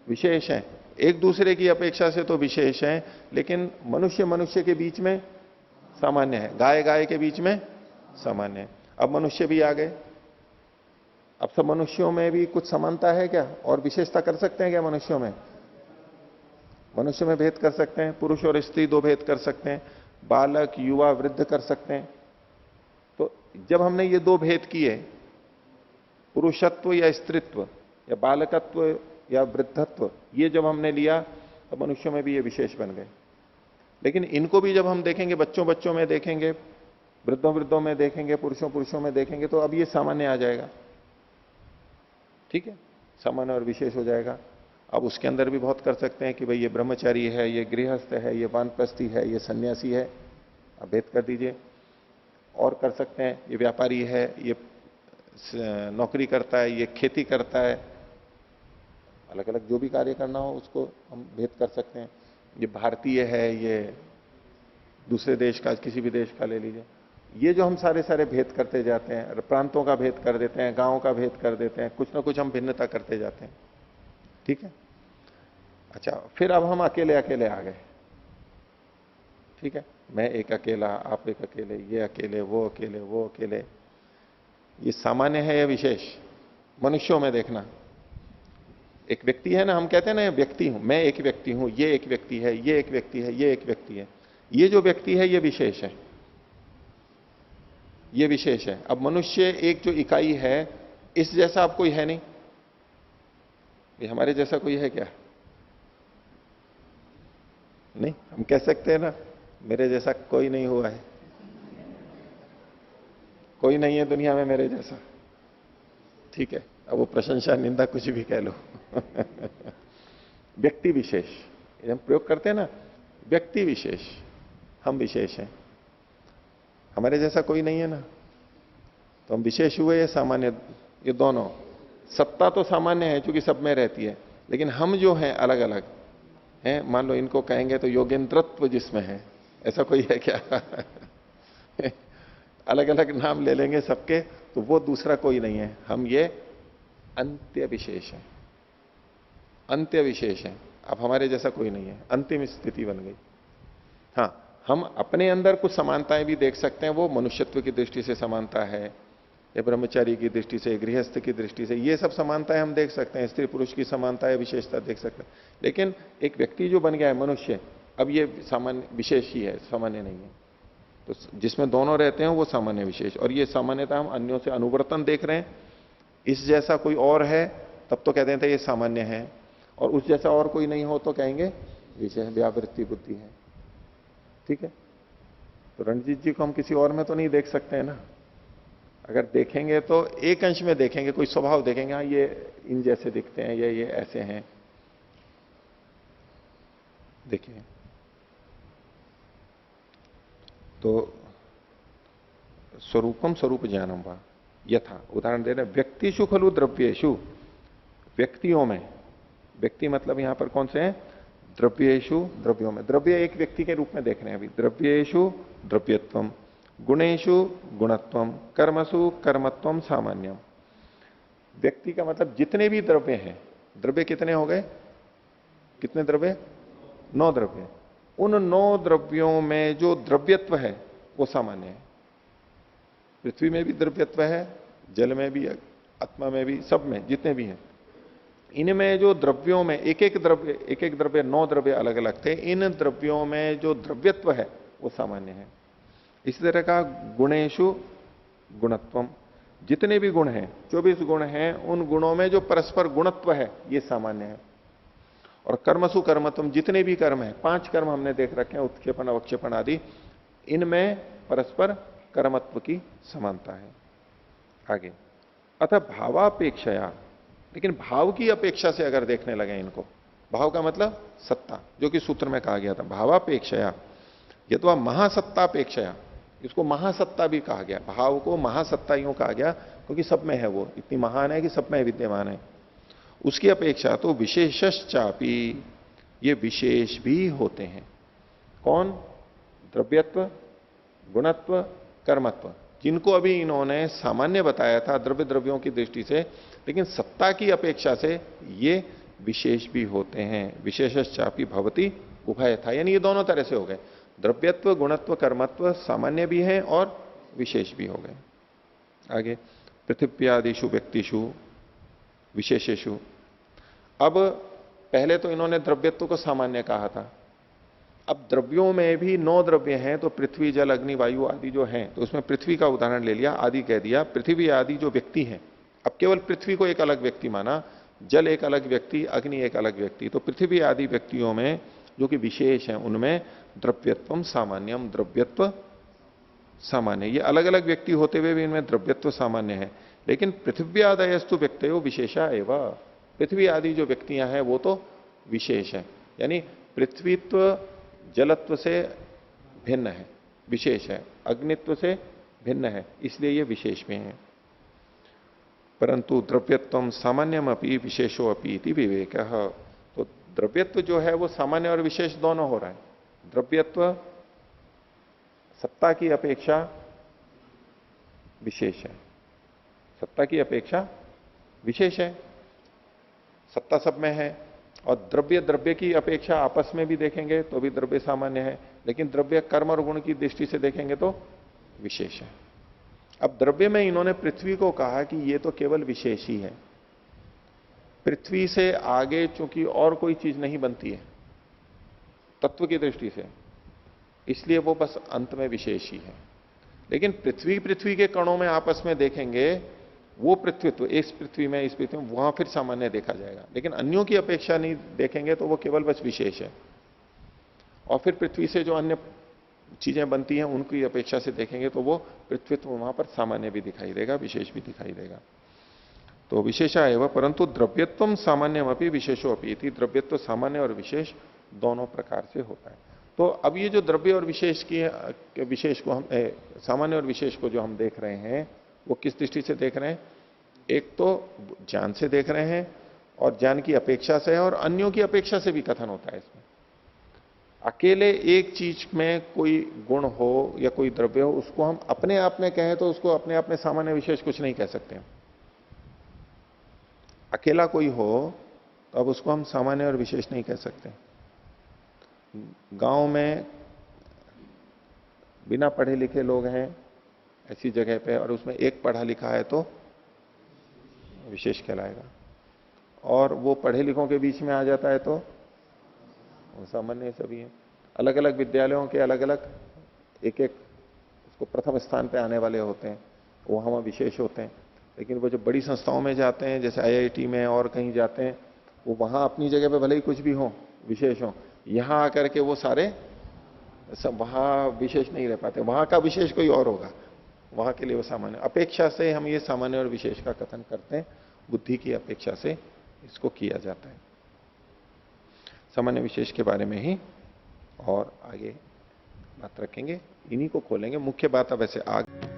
विशेष है। एक दूसरे की अपेक्षा से तो विशेष है, लेकिन मनुष्य मनुष्य के बीच में सामान्य है, गाय गाय के बीच में सामान्य है। अब मनुष्य भी आ गए, अब सब मनुष्यों में भी कुछ समानता है क्या, और विशेषता कर सकते हैं क्या मनुष्यों में? मनुष्य में भेद कर सकते हैं, पुरुष और स्त्री दो भेद कर सकते हैं, बालक, युवा, वृद्ध कर सकते हैं। तो जब हमने ये दो भेद किए, पुरुषत्व या स्त्रीत्व, या बालकत्व या वृद्धत्व, ये जब हमने लिया तो मनुष्यों में भी ये विशेष बन गए। लेकिन इनको भी जब हम देखेंगे, बच्चों बच्चों में देखेंगे, वृद्धों वृद्धों में देखेंगे, पुरुषों पुरुषों में देखेंगे, तो अब ये सामान्य आ जाएगा। ठीक है, सामान्य और विशेष हो जाएगा। अब उसके अंदर भी बहुत कर सकते हैं कि भाई ये ब्रह्मचारी है, ये गृहस्थ है, ये वानप्रस्थी है, ये सन्यासी है, अब भेद कर दीजिए। और कर सकते हैं, ये व्यापारी है, ये नौकरी करता है, ये खेती करता है, अलग अलग जो भी कार्य करना हो उसको हम भेद कर सकते हैं। ये भारतीय है, ये दूसरे देश का, किसी भी देश का ले लीजिए। ये जो हम सारे सारे भेद करते जाते हैं, प्रांतों का भेद कर देते हैं, गांवों का भेद कर देते हैं, कुछ ना कुछ हम भिन्नता करते जाते हैं। ठीक है, अच्छा, फिर अब हम अकेले अकेले आ गए। ठीक है, मैं एक अकेला, आप एक अकेले, ये अकेले, वो अकेले, वो अकेले। ये सामान्य है या विशेष? मनुष्यों में देखना, एक व्यक्ति है ना, हम कहते हैं ना व्यक्ति हूं, मैं एक व्यक्ति हूं, ये एक व्यक्ति है, ये एक व्यक्ति है, ये एक व्यक्ति है। ये जो व्यक्ति है ये विशेष है, ये विशेष है। अब मनुष्य एक जो इकाई है, इस जैसा अब कोई है नहीं। ये हमारे जैसा कोई है क्या? नहीं, हम कह सकते हैं ना मेरे जैसा कोई नहीं हुआ है, कोई नहीं है दुनिया में मेरे जैसा। ठीक है, अब वो प्रशंसा निंदा कुछ भी कह लो। व्यक्ति विशेष ये हम प्रयोग करते हैं ना, व्यक्ति विशेष, हम विशेष हैं, हमारे जैसा कोई नहीं है ना, तो हम विशेष हुए या सामान्य? ये दोनों। सत्ता तो सामान्य है क्योंकि सब में रहती है, लेकिन हम जो हैं अलग अलग हैं। मान लो इनको कहेंगे तो योगेंद्रत्व जिसमें है, ऐसा कोई है क्या? अलग अलग नाम ले लेंगे सबके, तो वो दूसरा कोई नहीं है। हम ये अंत्य विशेष है, अंत्य विशेष है। अब हमारे जैसा कोई नहीं है, अंतिम स्थिति बन गई। हाँ, हम अपने अंदर कुछ समानताएं भी देख सकते हैं, वो मनुष्यत्व की दृष्टि से समानता है, या ब्रह्मचारी की दृष्टि से, गृहस्थ की दृष्टि से, ये सब समानताएं हम देख सकते हैं। स्त्री पुरुष की समानता है, विशेषता देख सकते हैं। लेकिन एक व्यक्ति जो बन गया है मनुष्य, अब ये सामान्य विशेष ही है, सामान्य नहीं है। तो जिसमें दोनों रहते हैं वो सामान्य विशेष, और ये सामान्यता हम अन्यों से अनुवर्तन देख रहे हैं। इस जैसा कोई और है तब तो कहते हैं ये सामान्य है, और उस जैसा और कोई नहीं हो तो कहेंगे विशेष, व्यावृत्ति बुद्धि है। ठीक है, तो रणजीत जी को हम किसी और में तो नहीं देख सकते हैं ना। अगर देखेंगे तो एक अंश में देखेंगे, कोई स्वभाव देखेंगे, हाँ ये इन जैसे दिखते हैं, ये ऐसे हैं। देखिए, तो स्वरूपम स्वरूप ज्ञानम वा यथा, उदाहरण दे रहे व्यक्तिषु खलु द्रव्येषु, व्यक्तियों में, व्यक्ति मतलब यहां पर कौन से हैं? द्रव्येषु, द्रव्यों में। द्रव्य एक व्यक्ति के रूप में देख रहे हैं अभी। द्रव्येषु द्रव्यत्वम, गुणेषु गुणत्वम, कर्मसु कर्मत्वम सामान्यम। व्यक्ति का मतलब जितने भी द्रव्य हैं, द्रव्य कितने हो गए? कितने द्रव्य? 9 द्रव्य। उन 9 द्रव्यों में जो द्रव्यत्व है वो सामान्य है। पृथ्वी में भी द्रव्यत्व है, जल में भी, आत्मा में भी, सब में जितने भी हैं। इनमें जो द्रव्यों में एक एक द्रव्य 9 द्रव्य अलग अलग थे, इन द्रव्यों में जो द्रव्यत्व है वो सामान्य है। इसी तरह का गुणेशु गुणत्वम, जितने भी गुण हैं, 24 गुण हैं, उन गुणों में जो परस्पर गुणत्व है ये सामान्य है। और कर्मसु कर्मत्वम, जितने भी कर्म हैं, 5 कर्म हमने देख रखे हैं, उत्क्षेपण अवक्षेपण आदि, इनमें परस्पर कर्मत्व की समानता है। आगे, अतः भावापेक्षया, लेकिन भाव की अपेक्षा से अगर देखने लगे इनको, भाव का मतलब सत्ता, जो कि सूत्र में कहा गया था, भावापेक्षया यथवा महासत्तापेक्षया, इसको महासत्ता भी कहा गया। भाव को महासत्ता यूं कहा गया क्योंकि सब में है, वो इतनी महान है कि सब में विद्यमान है। उसकी अपेक्षा तो विशेषश्चापि, ये विशेष भी होते हैं। कौन? द्रव्यत्व, गुणत्व, कर्मत्व, जिनको अभी इन्होंने सामान्य बताया था द्रव्य द्रव्यों की दृष्टि से, लेकिन सत्ता की अपेक्षा से ये विशेष भी होते हैं। विशेषश्चापि भवति उभय था, यानी ये दोनों तरह से हो गए। द्रव्यत्व, गुणत्व, कर्मत्व सामान्य भी हैं और विशेष भी हो गए। आगे, पृथिव्यादिषु व्यक्तिषु विशेषेषु। अब पहले तो इन्होंने द्रव्यत्व को सामान्य कहा था, अब द्रव्यों में भी 9 द्रव्य हैं, तो पृथ्वी जल अग्नि वायु आदि जो हैं, तो उसमें पृथ्वी का उदाहरण ले लिया, आदि कह दिया। पृथ्वी आदि जो व्यक्ति हैं, अब केवल पृथ्वी को एक अलग व्यक्ति माना, जल एक अलग व्यक्ति, अग्नि एक अलग व्यक्ति। तो पृथ्वी आदि व्यक्तियों में जो कि विशेष हैं, उनमें द्रव्यत्वम सामान्यम, द्रव्यत्व सामान्य। ये अलग अलग व्यक्ति होते हुए भी इनमें द्रव्यत्व सामान्य है। लेकिन पृथ्व्यादयस्तु व्यक्तयो विशेषा एवं, पृथ्वी आदि जो व्यक्तियां हैं वो तो विशेष है, यानी पृथ्वीत्व जलत्व से भिन्न है, विशेष है, अग्नित्व से भिन्न है, इसलिए ये विशेष में है। परंतु द्रव्यत्वम सामान्यम अपि विशेषो अपि इति विवेकः, तो द्रव्यत्व जो है वो सामान्य और विशेष दोनों हो रहा है। द्रव्यत्व सत्ता की अपेक्षा विशेष है, सत्ता की अपेक्षा विशेष है, सत्ता सब में है। और द्रव्य द्रव्य की अपेक्षा आपस में भी देखेंगे तो भी द्रव्य सामान्य है, लेकिन द्रव्य कर्म और गुण की दृष्टि से देखेंगे तो विशेष है। अब द्रव्य में इन्होंने पृथ्वी को कहा कि ये तो केवल विशेष ही है, पृथ्वी से आगे चूंकि और कोई चीज नहीं बनती है तत्व की दृष्टि से, इसलिए वो बस अंत में विशेष ही है। लेकिन पृथ्वी के कणों में आपस में देखेंगे, वो पृथ्वीत्व इस पृथ्वी में, इस पृथ्वी में, वहां फिर सामान्य देखा जाएगा। लेकिन अन्यों की अपेक्षा नहीं देखेंगे तो वो केवल बस विशेष है। और फिर पृथ्वी से जो अन्य चीजें बनती हैं उनकी अपेक्षा से देखेंगे तो वो पृथ्वीत्व वहां पर सामान्य भी दिखाई देगा, विशेष भी दिखाई देगा। तो विशेषा एवं परंतु द्रव्यत्व सामान्यम अपनी विशेषो अपनी, द्रव्यत्व सामान्य और विशेष दोनों प्रकार से होता है। तो अब ये जो द्रव्य और विशेष की विशेष को हम सामान्य और विशेष को जो हम देख रहे हैं वो किस दृष्टि से देख रहे हैं? एक तो ज्ञान से देख रहे हैं और ज्ञान की अपेक्षा से है, और अन्यों की अपेक्षा से भी कथन होता है इसमें। अकेले एक चीज में कोई गुण हो या कोई द्रव्य हो, उसको हम अपने आप में कहें तो उसको अपने आप में सामान्य विशेष कुछ नहीं कह सकते। अकेला कोई हो तो अब उसको हम सामान्य और विशेष नहीं कह सकते। गांव में बिना पढ़े लिखे लोग हैं ऐसी जगह पे, और उसमें एक पढ़ा लिखा है तो विशेष कहलाएगा, और वो पढ़े लिखों के बीच में आ जाता है तो वो सामान्य सभी है। अलग अलग विद्यालयों के अलग अलग एक एक उसको प्रथम स्थान पे आने वाले होते हैं, वो हम विशेष होते हैं। लेकिन वो जो बड़ी संस्थाओं में जाते हैं, जैसे आईआईटी में और कहीं जाते हैं, वो वहां अपनी जगह पे भले ही कुछ भी हो, विशेष हो, यहां आकर के वो सारे सब वहां विशेष नहीं रह पाते। वहां का विशेष कोई और होगा, वहां के लिए वो सामान्य। अपेक्षा से हम ये सामान्य और विशेष का कथन करते हैं, बुद्धि की अपेक्षा से इसको किया जाता है। सामान्य विशेष के बारे में ही और आगे बात रखेंगे, इन्हीं को खोलेंगे। मुख्य बात अब ऐसे आगे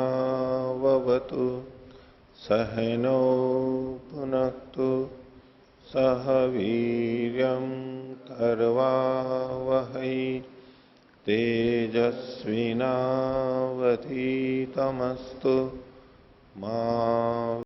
सहनावतु सहनौ भुनक्तु सह वीर्यं करवावहै तेजस्विनावधीतमस्तु मा